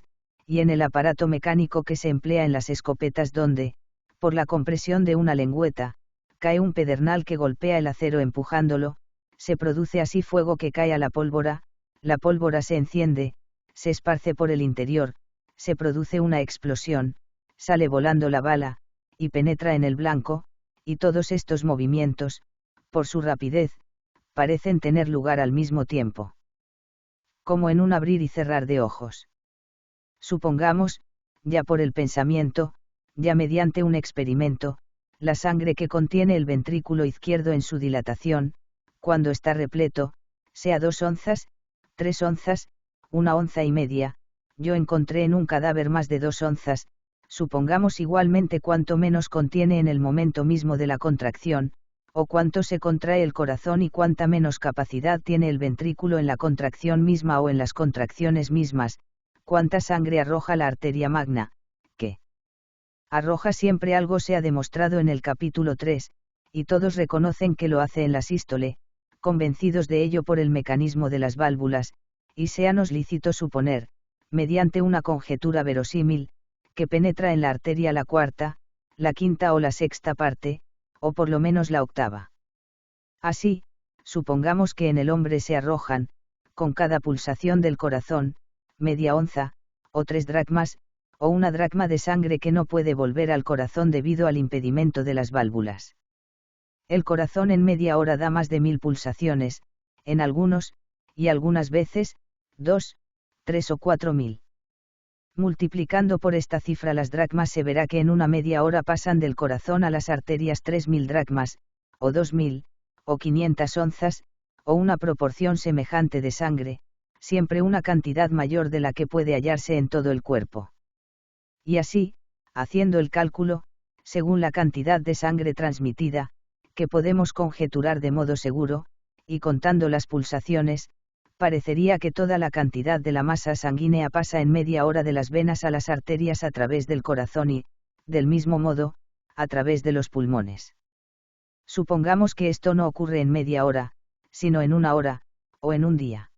y en el aparato mecánico que se emplea en las escopetas donde, por la compresión de una lengüeta, cae un pedernal que golpea el acero empujándolo, se produce así fuego que cae a la pólvora se enciende, se esparce por el interior, se produce una explosión, sale volando la bala, y penetra en el blanco, y todos estos movimientos, por su rapidez, parecen tener lugar al mismo tiempo. Como en un abrir y cerrar de ojos. Supongamos, ya por el pensamiento, ya mediante un experimento, la sangre que contiene el ventrículo izquierdo en su dilatación, cuando está repleto, sea 2 onzas, 3 onzas, 1 onza y media, yo encontré en un cadáver más de 2 onzas, supongamos igualmente cuánto menos contiene en el momento mismo de la contracción, o cuánto se contrae el corazón y cuánta menos capacidad tiene el ventrículo en la contracción misma o en las contracciones mismas, cuánta sangre arroja la arteria magna, que arroja siempre algo se ha demostrado en el capítulo 3, y todos reconocen que lo hace en la sístole, convencidos de ello por el mecanismo de las válvulas, y séanos lícito suponer, mediante una conjetura verosímil, que penetra en la arteria la cuarta, la quinta o la sexta parte, o por lo menos la octava. Así, supongamos que en el hombre se arrojan, con cada pulsación del corazón, media onza, o 3 dracmas, o 1 dracma de sangre que no puede volver al corazón debido al impedimento de las válvulas. El corazón en media hora da más de 1000 pulsaciones, en algunos, y algunas veces, 2, 3 o 4000. Multiplicando por esta cifra las dracmas se verá que en una media hora pasan del corazón a las arterias 3000 dracmas, o 2000, o 500 onzas, o una proporción semejante de sangre, siempre una cantidad mayor de la que puede hallarse en todo el cuerpo. Y así, haciendo el cálculo, según la cantidad de sangre transmitida, que podemos conjeturar de modo seguro, y contando las pulsaciones, parecería que toda la cantidad de la masa sanguínea pasa en media hora de las venas a las arterias a través del corazón y, del mismo modo, a través de los pulmones. Supongamos que esto no ocurre en media hora, sino en 1 hora, o en un día.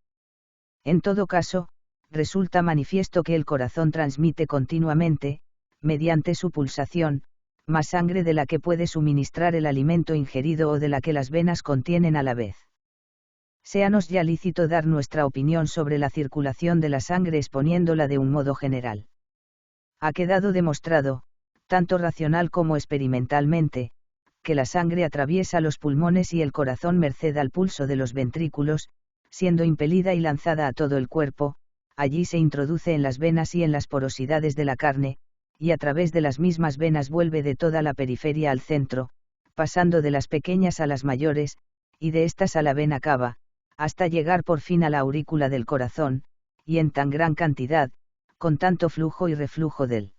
En todo caso, resulta manifiesto que el corazón transmite continuamente, mediante su pulsación, más sangre de la que puede suministrar el alimento ingerido o de la que las venas contienen a la vez. Séanos ya lícito dar nuestra opinión sobre la circulación de la sangre exponiéndola de un modo general. Ha quedado demostrado, tanto racional como experimentalmente, que la sangre atraviesa los pulmones y el corazón merced al pulso de los ventrículos, siendo impelida y lanzada a todo el cuerpo, allí se introduce en las venas y en las porosidades de la carne, y a través de las mismas venas vuelve de toda la periferia al centro, pasando de las pequeñas a las mayores, y de estas a la vena cava, hasta llegar por fin a la aurícula del corazón, y en tan gran cantidad, con tanto flujo y reflujo del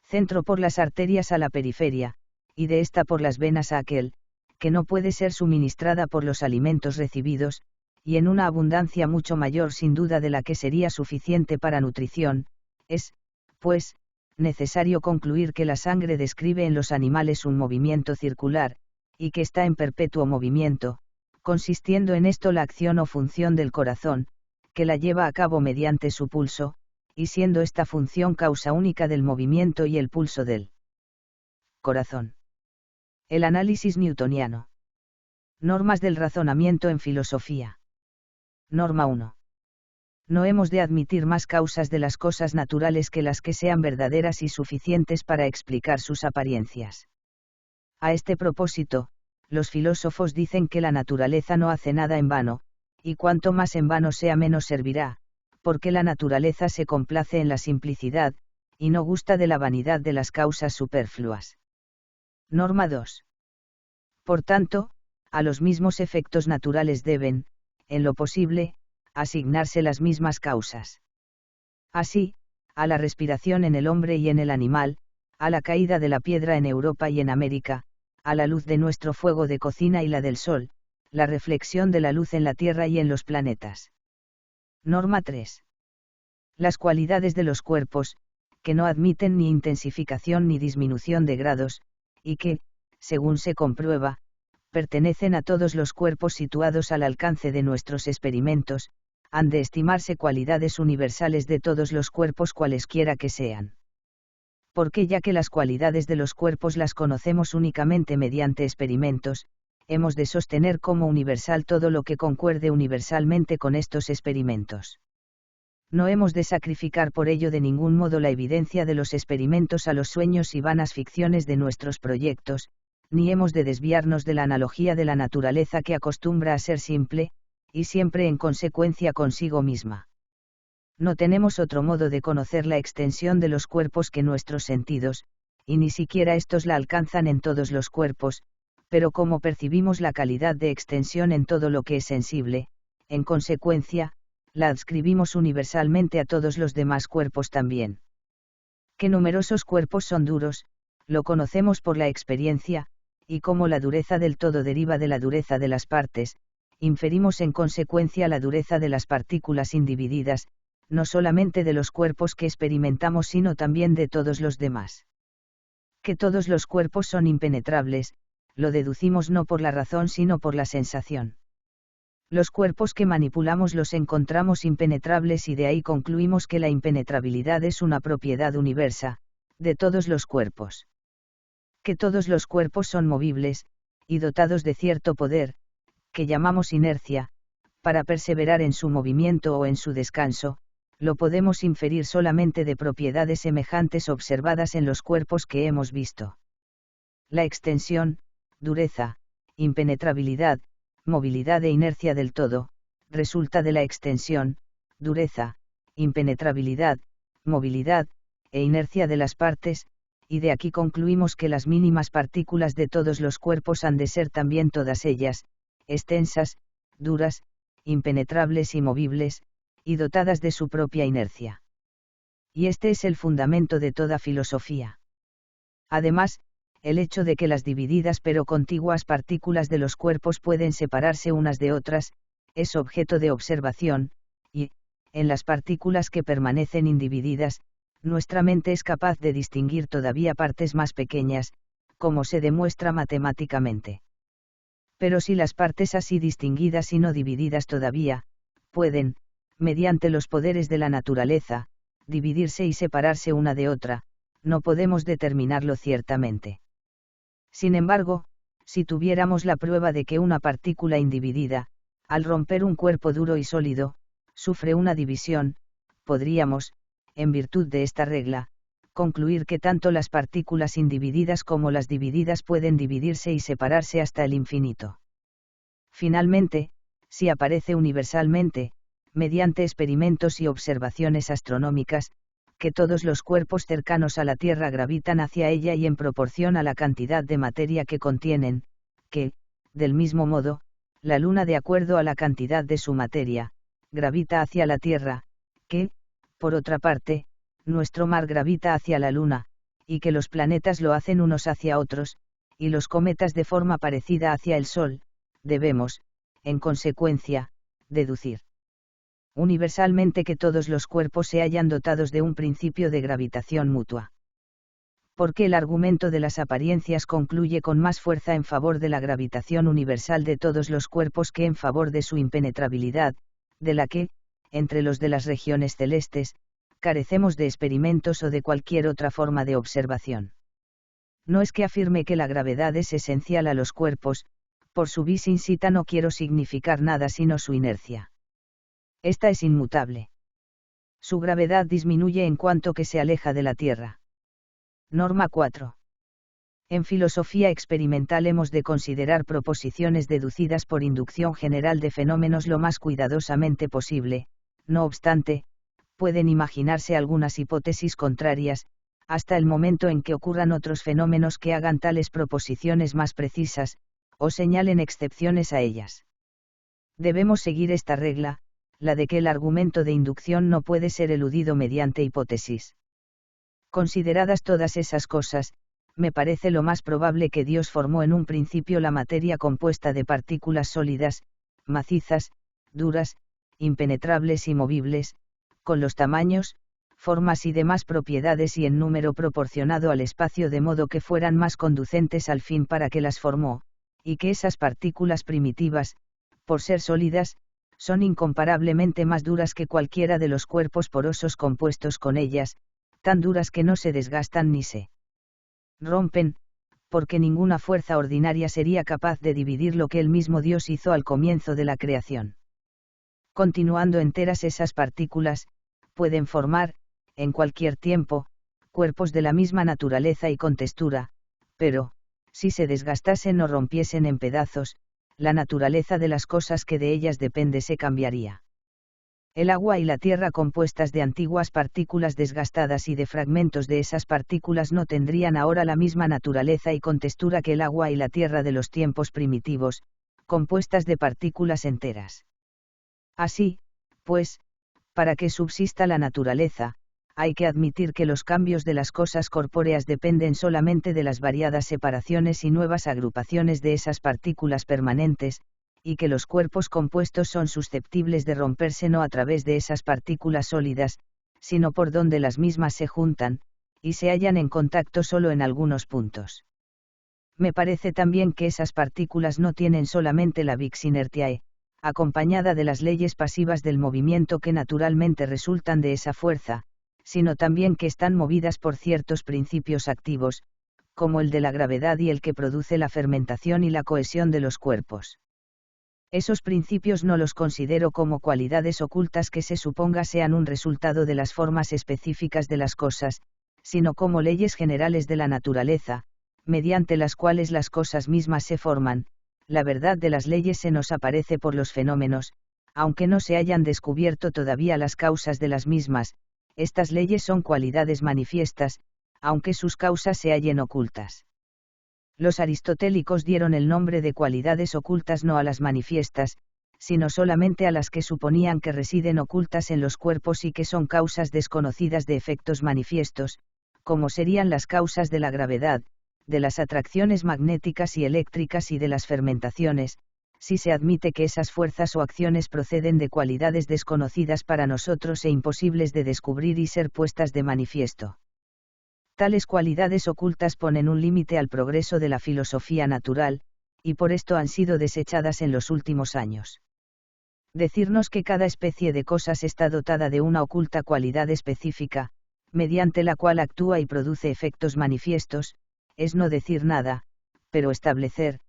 centro por las arterias a la periferia, y de esta por las venas a aquel, que no puede ser suministrada por los alimentos recibidos, y en una abundancia mucho mayor sin duda de la que sería suficiente para nutrición, es, pues, necesario concluir que la sangre describe en los animales un movimiento circular, y que está en perpetuo movimiento, consistiendo en esto la acción o función del corazón, que la lleva a cabo mediante su pulso, y siendo esta función causa única del movimiento y el pulso del corazón. El análisis newtoniano. Normas del razonamiento en filosofía. Norma 1. No hemos de admitir más causas de las cosas naturales que las que sean verdaderas y suficientes para explicar sus apariencias. A este propósito, los filósofos dicen que la naturaleza no hace nada en vano, y cuanto más en vano sea menos servirá, porque la naturaleza se complace en la simplicidad, y no gusta de la vanidad de las causas superfluas. Norma 2. Por tanto, a los mismos efectos naturales deben, en lo posible, asignarse las mismas causas. Así, a la respiración en el hombre y en el animal, a la caída de la piedra en Europa y en América, a la luz de nuestro fuego de cocina y la del sol, la reflexión de la luz en la Tierra y en los planetas. Norma 3. Las cualidades de los cuerpos, que no admiten ni intensificación ni disminución de grados, y que, según se comprueba, pertenecen a todos los cuerpos situados al alcance de nuestros experimentos, han de estimarse cualidades universales de todos los cuerpos cualesquiera que sean. Porque ya que las cualidades de los cuerpos las conocemos únicamente mediante experimentos, hemos de sostener como universal todo lo que concuerde universalmente con estos experimentos. No hemos de sacrificar por ello de ningún modo la evidencia de los experimentos a los sueños y vanas ficciones de nuestros proyectos, ni hemos de desviarnos de la analogía de la naturaleza que acostumbra a ser simple, y siempre en consecuencia consigo misma. No tenemos otro modo de conocer la extensión de los cuerpos que nuestros sentidos, y ni siquiera estos la alcanzan en todos los cuerpos, pero como percibimos la calidad de extensión en todo lo que es sensible, en consecuencia, la adscribimos universalmente a todos los demás cuerpos también. Que numerosos cuerpos son duros, lo conocemos por la experiencia, y como la dureza del todo deriva de la dureza de las partes, inferimos en consecuencia la dureza de las partículas individidas, no solamente de los cuerpos que experimentamos sino también de todos los demás. Que todos los cuerpos son impenetrables, lo deducimos no por la razón sino por la sensación. Los cuerpos que manipulamos los encontramos impenetrables y de ahí concluimos que la impenetrabilidad es una propiedad universal, de todos los cuerpos. Que todos los cuerpos son movibles, y dotados de cierto poder, que llamamos inercia, para perseverar en su movimiento o en su descanso, lo podemos inferir solamente de propiedades semejantes observadas en los cuerpos que hemos visto. La extensión, dureza, impenetrabilidad, movilidad e inercia del todo, resulta de la extensión, dureza, impenetrabilidad, movilidad, e inercia de las partes, y de aquí concluimos que las mínimas partículas de todos los cuerpos han de ser también todas ellas, extensas, duras, impenetrables y movibles, y dotadas de su propia inercia. Y este es el fundamento de toda filosofía. Además, el hecho de que las divididas pero contiguas partículas de los cuerpos pueden separarse unas de otras, es objeto de observación, y, en las partículas que permanecen individidas, nuestra mente es capaz de distinguir todavía partes más pequeñas, como se demuestra matemáticamente. Pero si las partes así distinguidas y no divididas todavía, pueden, mediante los poderes de la naturaleza, dividirse y separarse una de otra, no podemos determinarlo ciertamente. Sin embargo, si tuviéramos la prueba de que una partícula individida, al romper un cuerpo duro y sólido, sufre una división, podríamos, en virtud de esta regla, concluir que tanto las partículas individidas como las divididas pueden dividirse y separarse hasta el infinito. Finalmente, si aparece universalmente, mediante experimentos y observaciones astronómicas, que todos los cuerpos cercanos a la Tierra gravitan hacia ella y en proporción a la cantidad de materia que contienen, que, del mismo modo, la Luna de acuerdo a la cantidad de su materia, gravita hacia la Tierra, que, por otra parte, nuestro mar gravita hacia la Luna, y que los planetas lo hacen unos hacia otros, y los cometas de forma parecida hacia el Sol, debemos, en consecuencia, deducir universalmente que todos los cuerpos se hallan dotados de un principio de gravitación mutua. Porque el argumento de las apariencias concluye con más fuerza en favor de la gravitación universal de todos los cuerpos que en favor de su impenetrabilidad, de la que, entre los de las regiones celestes, carecemos de experimentos o de cualquier otra forma de observación. No es que afirme que la gravedad es esencial a los cuerpos, por su vis insita no quiero significar nada sino su inercia. Esta es inmutable. Su gravedad disminuye en cuanto que se aleja de la Tierra. Norma 4. En filosofía experimental hemos de considerar proposiciones deducidas por inducción general de fenómenos lo más cuidadosamente posible, no obstante, pueden imaginarse algunas hipótesis contrarias, hasta el momento en que ocurran otros fenómenos que hagan tales proposiciones más precisas, o señalen excepciones a ellas. Debemos seguir esta regla, la de que el argumento de inducción no puede ser eludido mediante hipótesis. Consideradas todas esas cosas, me parece lo más probable que Dios formó en un principio la materia compuesta de partículas sólidas, macizas, duras, impenetrables y movibles, con los tamaños, formas y demás propiedades y en número proporcionado al espacio de modo que fueran más conducentes al fin para que las formó, y que esas partículas primitivas, por ser sólidas, son incomparablemente más duras que cualquiera de los cuerpos porosos compuestos con ellas, tan duras que no se desgastan ni se rompen, porque ninguna fuerza ordinaria sería capaz de dividir lo que el mismo Dios hizo al comienzo de la creación. Continuando enteras esas partículas, pueden formar, en cualquier tiempo, cuerpos de la misma naturaleza y contextura, pero, si se desgastasen o rompiesen en pedazos, la naturaleza de las cosas que de ellas depende se cambiaría. El agua y la tierra compuestas de antiguas partículas desgastadas y de fragmentos de esas partículas no tendrían ahora la misma naturaleza y contextura que el agua y la tierra de los tiempos primitivos, compuestas de partículas enteras. Así, pues, para que subsista la naturaleza, hay que admitir que los cambios de las cosas corpóreas dependen solamente de las variadas separaciones y nuevas agrupaciones de esas partículas permanentes, y que los cuerpos compuestos son susceptibles de romperse no a través de esas partículas sólidas, sino por donde las mismas se juntan, y se hallan en contacto solo en algunos puntos. Me parece también que esas partículas no tienen solamente la vis inertiae, acompañada de las leyes pasivas del movimiento que naturalmente resultan de esa fuerza, sino también que están movidas por ciertos principios activos, como el de la gravedad y el que produce la fermentación y la cohesión de los cuerpos. Esos principios no los considero como cualidades ocultas que se suponga sean un resultado de las formas específicas de las cosas, sino como leyes generales de la naturaleza, mediante las cuales las cosas mismas se forman. La verdad de las leyes se nos aparece por los fenómenos, aunque no se hayan descubierto todavía las causas de las mismas. Estas leyes son cualidades manifiestas, aunque sus causas se hallen ocultas. Los aristotélicos dieron el nombre de cualidades ocultas no a las manifiestas, sino solamente a las que suponían que residen ocultas en los cuerpos y que son causas desconocidas de efectos manifiestos, como serían las causas de la gravedad, de las atracciones magnéticas y eléctricas y de las fermentaciones, si se admite que esas fuerzas o acciones proceden de cualidades desconocidas para nosotros e imposibles de descubrir y ser puestas de manifiesto. Tales cualidades ocultas ponen un límite al progreso de la filosofía natural, y por esto han sido desechadas en los últimos años. Decirnos que cada especie de cosas está dotada de una oculta cualidad específica, mediante la cual actúa y produce efectos manifiestos, es no decir nada, pero establecer,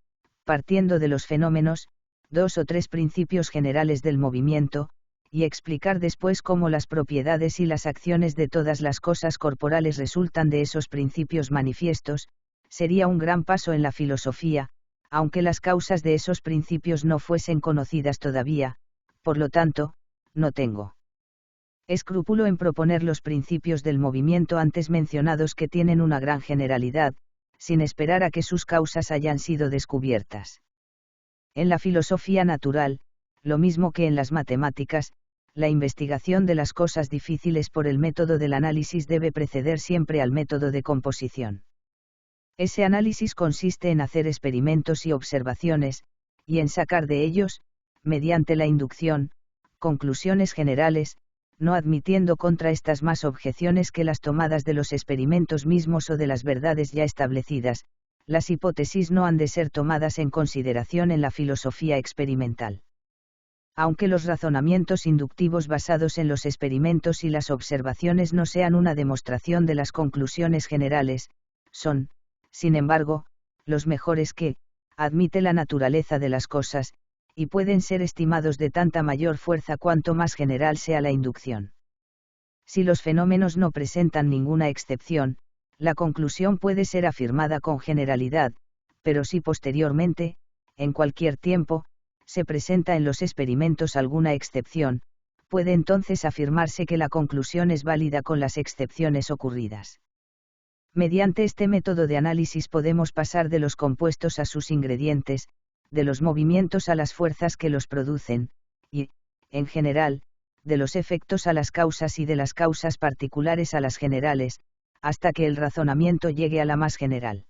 partiendo de los fenómenos, 2 o 3 principios generales del movimiento, y explicar después cómo las propiedades y las acciones de todas las cosas corporales resultan de esos principios manifiestos, sería un gran paso en la filosofía, aunque las causas de esos principios no fuesen conocidas todavía. Por lo tanto, no tengo escrúpulo en proponer los principios del movimiento antes mencionados que tienen una gran generalidad, sin esperar a que sus causas hayan sido descubiertas. En la filosofía natural, lo mismo que en las matemáticas, la investigación de las cosas difíciles por el método del análisis debe preceder siempre al método de composición. Ese análisis consiste en hacer experimentos y observaciones, y en sacar de ellos, mediante la inducción, conclusiones generales, no admitiendo contra estas más objeciones que las tomadas de los experimentos mismos o de las verdades ya establecidas. Las hipótesis no han de ser tomadas en consideración en la filosofía experimental. Aunque los razonamientos inductivos basados en los experimentos y las observaciones no sean una demostración de las conclusiones generales, son, sin embargo, los mejores que, admite la naturaleza de las cosas, y pueden ser estimados de tanta mayor fuerza cuanto más general sea la inducción. Si los fenómenos no presentan ninguna excepción, la conclusión puede ser afirmada con generalidad, pero si posteriormente, en cualquier tiempo, se presenta en los experimentos alguna excepción, puede entonces afirmarse que la conclusión es válida con las excepciones ocurridas. Mediante este método de análisis podemos pasar de los compuestos a sus ingredientes, de los movimientos a las fuerzas que los producen, y, en general, de los efectos a las causas y de las causas particulares a las generales, hasta que el razonamiento llegue a la más general.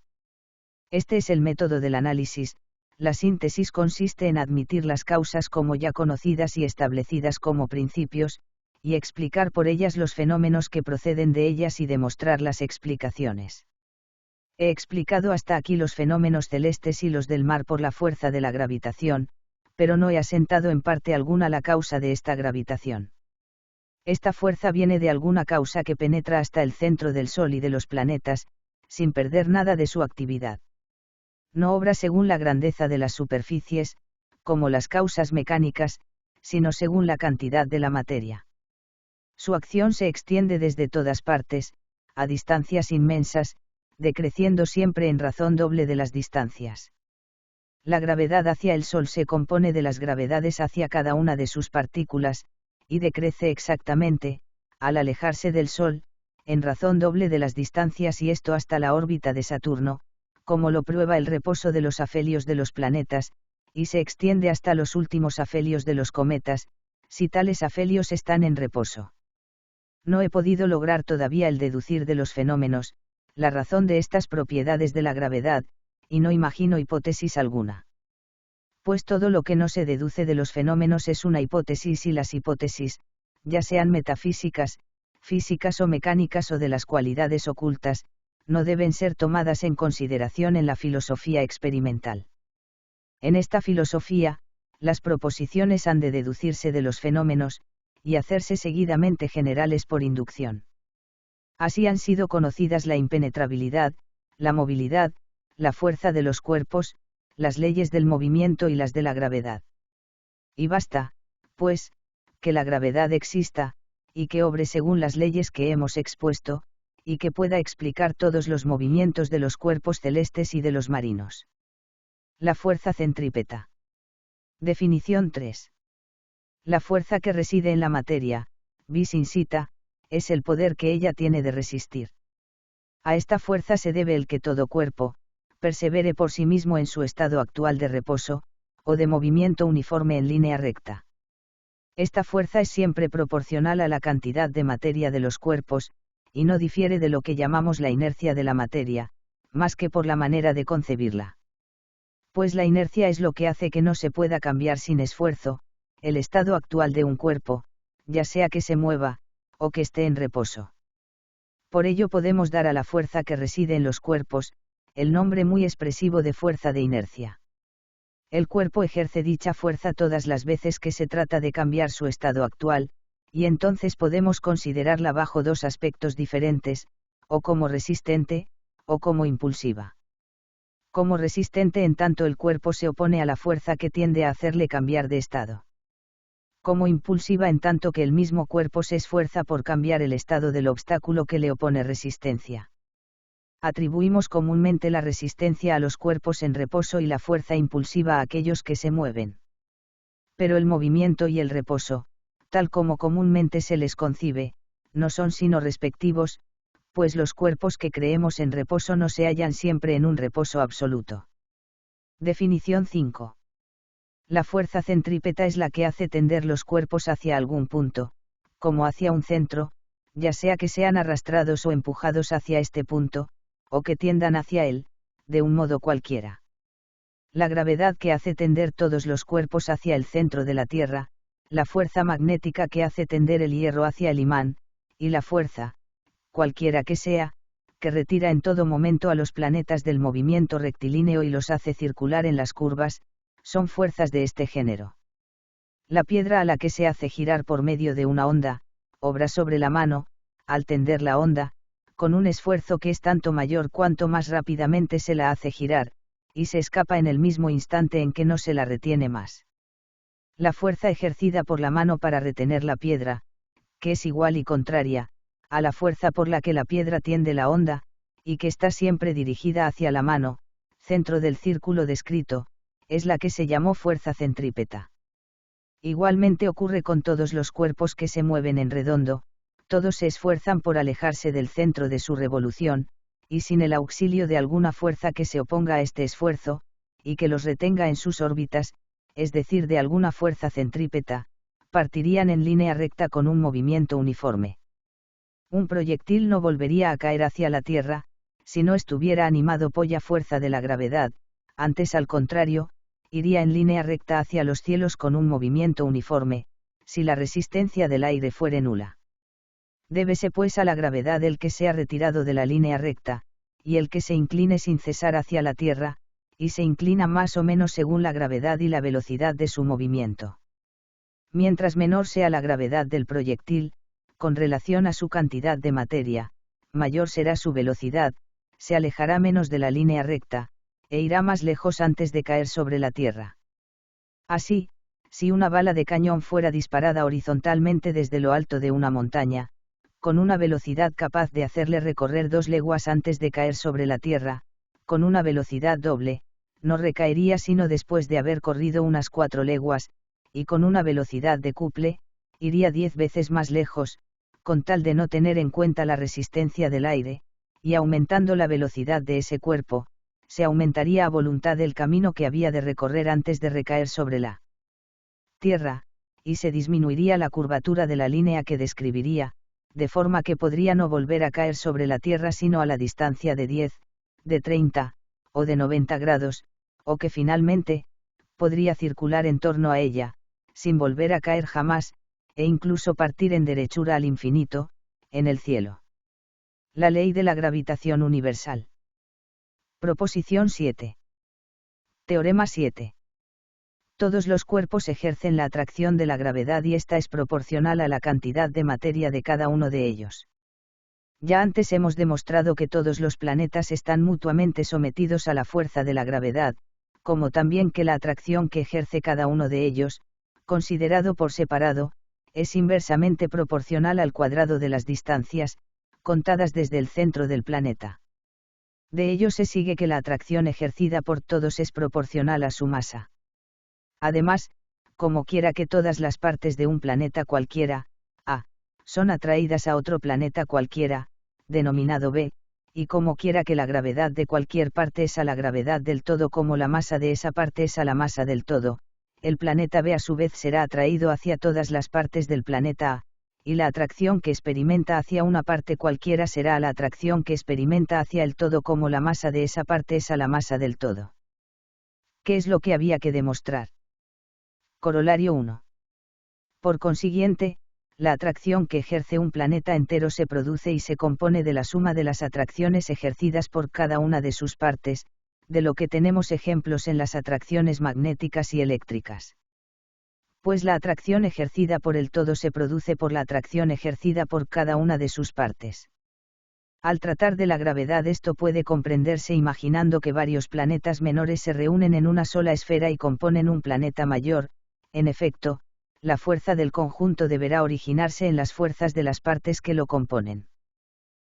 Este es el método del análisis. La síntesis consiste en admitir las causas como ya conocidas y establecidas como principios, y explicar por ellas los fenómenos que proceden de ellas y demostrar las explicaciones. He explicado hasta aquí los fenómenos celestes y los del mar por la fuerza de la gravitación, pero no he asentado en parte alguna la causa de esta gravitación. Esta fuerza viene de alguna causa que penetra hasta el centro del Sol y de los planetas, sin perder nada de su actividad. No obra según la grandeza de las superficies, como las causas mecánicas, sino según la cantidad de la materia. Su acción se extiende desde todas partes, a distancias inmensas, decreciendo siempre en razón doble de las distancias. La gravedad hacia el Sol se compone de las gravedades hacia cada una de sus partículas, y decrece exactamente, al alejarse del Sol, en razón doble de las distancias y esto hasta la órbita de Saturno, como lo prueba el reposo de los afelios de los planetas, y se extiende hasta los últimos afelios de los cometas, si tales afelios están en reposo. No he podido lograr todavía el deducir de los fenómenos, la razón de estas propiedades de la gravedad, y no imagino hipótesis alguna. Pues todo lo que no se deduce de los fenómenos es una hipótesis y las hipótesis, ya sean metafísicas, físicas o mecánicas o de las cualidades ocultas, no deben ser tomadas en consideración en la filosofía experimental. En esta filosofía, las proposiciones han de deducirse de los fenómenos, y hacerse seguidamente generales por inducción. Así han sido conocidas la impenetrabilidad, la movilidad, la fuerza de los cuerpos, las leyes del movimiento y las de la gravedad. Y basta, pues, que la gravedad exista, y que obre según las leyes que hemos expuesto, y que pueda explicar todos los movimientos de los cuerpos celestes y de los marinos. La fuerza centrípeta. Definición 3. La fuerza que reside en la materia, vis insita, es el poder que ella tiene de resistir. A esta fuerza se debe el que todo cuerpo, persevere por sí mismo en su estado actual de reposo, o de movimiento uniforme en línea recta. Esta fuerza es siempre proporcional a la cantidad de materia de los cuerpos, y no difiere de lo que llamamos la inercia de la materia, más que por la manera de concebirla. Pues la inercia es lo que hace que no se pueda cambiar sin esfuerzo, el estado actual de un cuerpo, ya sea que se mueva, o que esté en reposo. Por ello podemos dar a la fuerza que reside en los cuerpos, el nombre muy expresivo de fuerza de inercia. El cuerpo ejerce dicha fuerza todas las veces que se trata de cambiar su estado actual, y entonces podemos considerarla bajo dos aspectos diferentes, o como resistente, o como impulsiva. Como resistente en tanto el cuerpo se opone a la fuerza que tiende a hacerle cambiar de estado. Como impulsiva en tanto que el mismo cuerpo se esfuerza por cambiar el estado del obstáculo que le opone resistencia. Atribuimos comúnmente la resistencia a los cuerpos en reposo y la fuerza impulsiva a aquellos que se mueven. Pero el movimiento y el reposo, tal como comúnmente se les concibe, no son sino respectivos, pues los cuerpos que creemos en reposo no se hallan siempre en un reposo absoluto. Definición 5. La fuerza centrípeta es la que hace tender los cuerpos hacia algún punto, como hacia un centro, ya sea que sean arrastrados o empujados hacia este punto, o que tiendan hacia él, de un modo cualquiera. La gravedad que hace tender todos los cuerpos hacia el centro de la Tierra, la fuerza magnética que hace tender el hierro hacia el imán, y la fuerza, cualquiera que sea, que retira en todo momento a los planetas del movimiento rectilíneo y los hace circular en las curvas, son fuerzas de este género. La piedra a la que se hace girar por medio de una onda, obra sobre la mano, al tender la onda, con un esfuerzo que es tanto mayor cuanto más rápidamente se la hace girar, y se escapa en el mismo instante en que no se la retiene más. La fuerza ejercida por la mano para retener la piedra, que es igual y contraria, a la fuerza por la que la piedra tiende la onda, y que está siempre dirigida hacia la mano, centro del círculo descrito, es la que se llamó fuerza centrípeta. Igualmente ocurre con todos los cuerpos que se mueven en redondo, todos se esfuerzan por alejarse del centro de su revolución, y sin el auxilio de alguna fuerza que se oponga a este esfuerzo, y que los retenga en sus órbitas, es decir, de alguna fuerza centrípeta, partirían en línea recta con un movimiento uniforme. Un proyectil no volvería a caer hacia la Tierra, si no estuviera animado por la fuerza de la gravedad, antes al contrario, iría en línea recta hacia los cielos con un movimiento uniforme, si la resistencia del aire fuere nula. Débese pues a la gravedad el que sea retirado de la línea recta, y el que se incline sin cesar hacia la Tierra, y se inclina más o menos según la gravedad y la velocidad de su movimiento. Mientras menor sea la gravedad del proyectil, con relación a su cantidad de materia, mayor será su velocidad, se alejará menos de la línea recta, e irá más lejos antes de caer sobre la Tierra. Así, si una bala de cañón fuera disparada horizontalmente desde lo alto de una montaña, con una velocidad capaz de hacerle recorrer 2 leguas antes de caer sobre la Tierra, con una velocidad doble, no recaería sino después de haber corrido unas 4 leguas, y con una velocidad decuple, iría 10 veces más lejos, con tal de no tener en cuenta la resistencia del aire, y aumentando la velocidad de ese cuerpo, se aumentaría a voluntad el camino que había de recorrer antes de recaer sobre la Tierra, y se disminuiría la curvatura de la línea que describiría, de forma que podría no volver a caer sobre la Tierra sino a la distancia de 10, de 30, o de 90 grados, o que finalmente, podría circular en torno a ella, sin volver a caer jamás, e incluso partir en derechura al infinito, en el cielo. La ley de la gravitación universal. Proposición 7. Teorema 7. Todos los cuerpos ejercen la atracción de la gravedad y esta es proporcional a la cantidad de materia de cada uno de ellos. Ya antes hemos demostrado que todos los planetas están mutuamente sometidos a la fuerza de la gravedad, como también que la atracción que ejerce cada uno de ellos, considerado por separado, es inversamente proporcional al cuadrado de las distancias, contadas desde el centro del planeta. De ello se sigue que la atracción ejercida por todos es proporcional a su masa. Además, como quiera que todas las partes de un planeta cualquiera, A, son atraídas a otro planeta cualquiera, denominado B, y como quiera que la gravedad de cualquier parte es a la gravedad del todo como la masa de esa parte es a la masa del todo, el planeta B a su vez será atraído hacia todas las partes del planeta A, y la atracción que experimenta hacia una parte cualquiera será la atracción que experimenta hacia el todo como la masa de esa parte es a la masa del todo. ¿Qué es lo que había que demostrar? Corolario 1. Por consiguiente, la atracción que ejerce un planeta entero se produce y se compone de la suma de las atracciones ejercidas por cada una de sus partes, de lo que tenemos ejemplos en las atracciones magnéticas y eléctricas. Pues la atracción ejercida por el todo se produce por la atracción ejercida por cada una de sus partes. Al tratar de la gravedad esto puede comprenderse imaginando que varios planetas menores se reúnen en una sola esfera y componen un planeta mayor. En efecto, la fuerza del conjunto deberá originarse en las fuerzas de las partes que lo componen.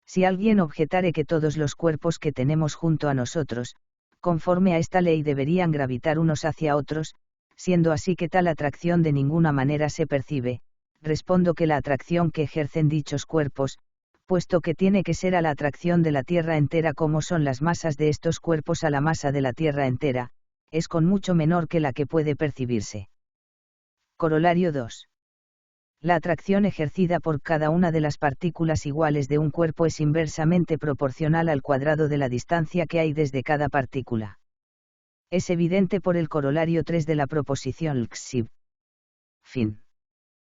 Si alguien objetare que todos los cuerpos que tenemos junto a nosotros, conforme a esta ley deberían gravitar unos hacia otros, siendo así que tal atracción de ninguna manera se percibe, respondo que la atracción que ejercen dichos cuerpos, puesto que tiene que ser a la atracción de la Tierra entera como son las masas de estos cuerpos a la masa de la Tierra entera, es con mucho menor que la que puede percibirse. Corolario 2. La atracción ejercida por cada una de las partículas iguales de un cuerpo es inversamente proporcional al cuadrado de la distancia que hay desde cada partícula. Es evidente por el corolario 3 de la proposición LXIV. Fin.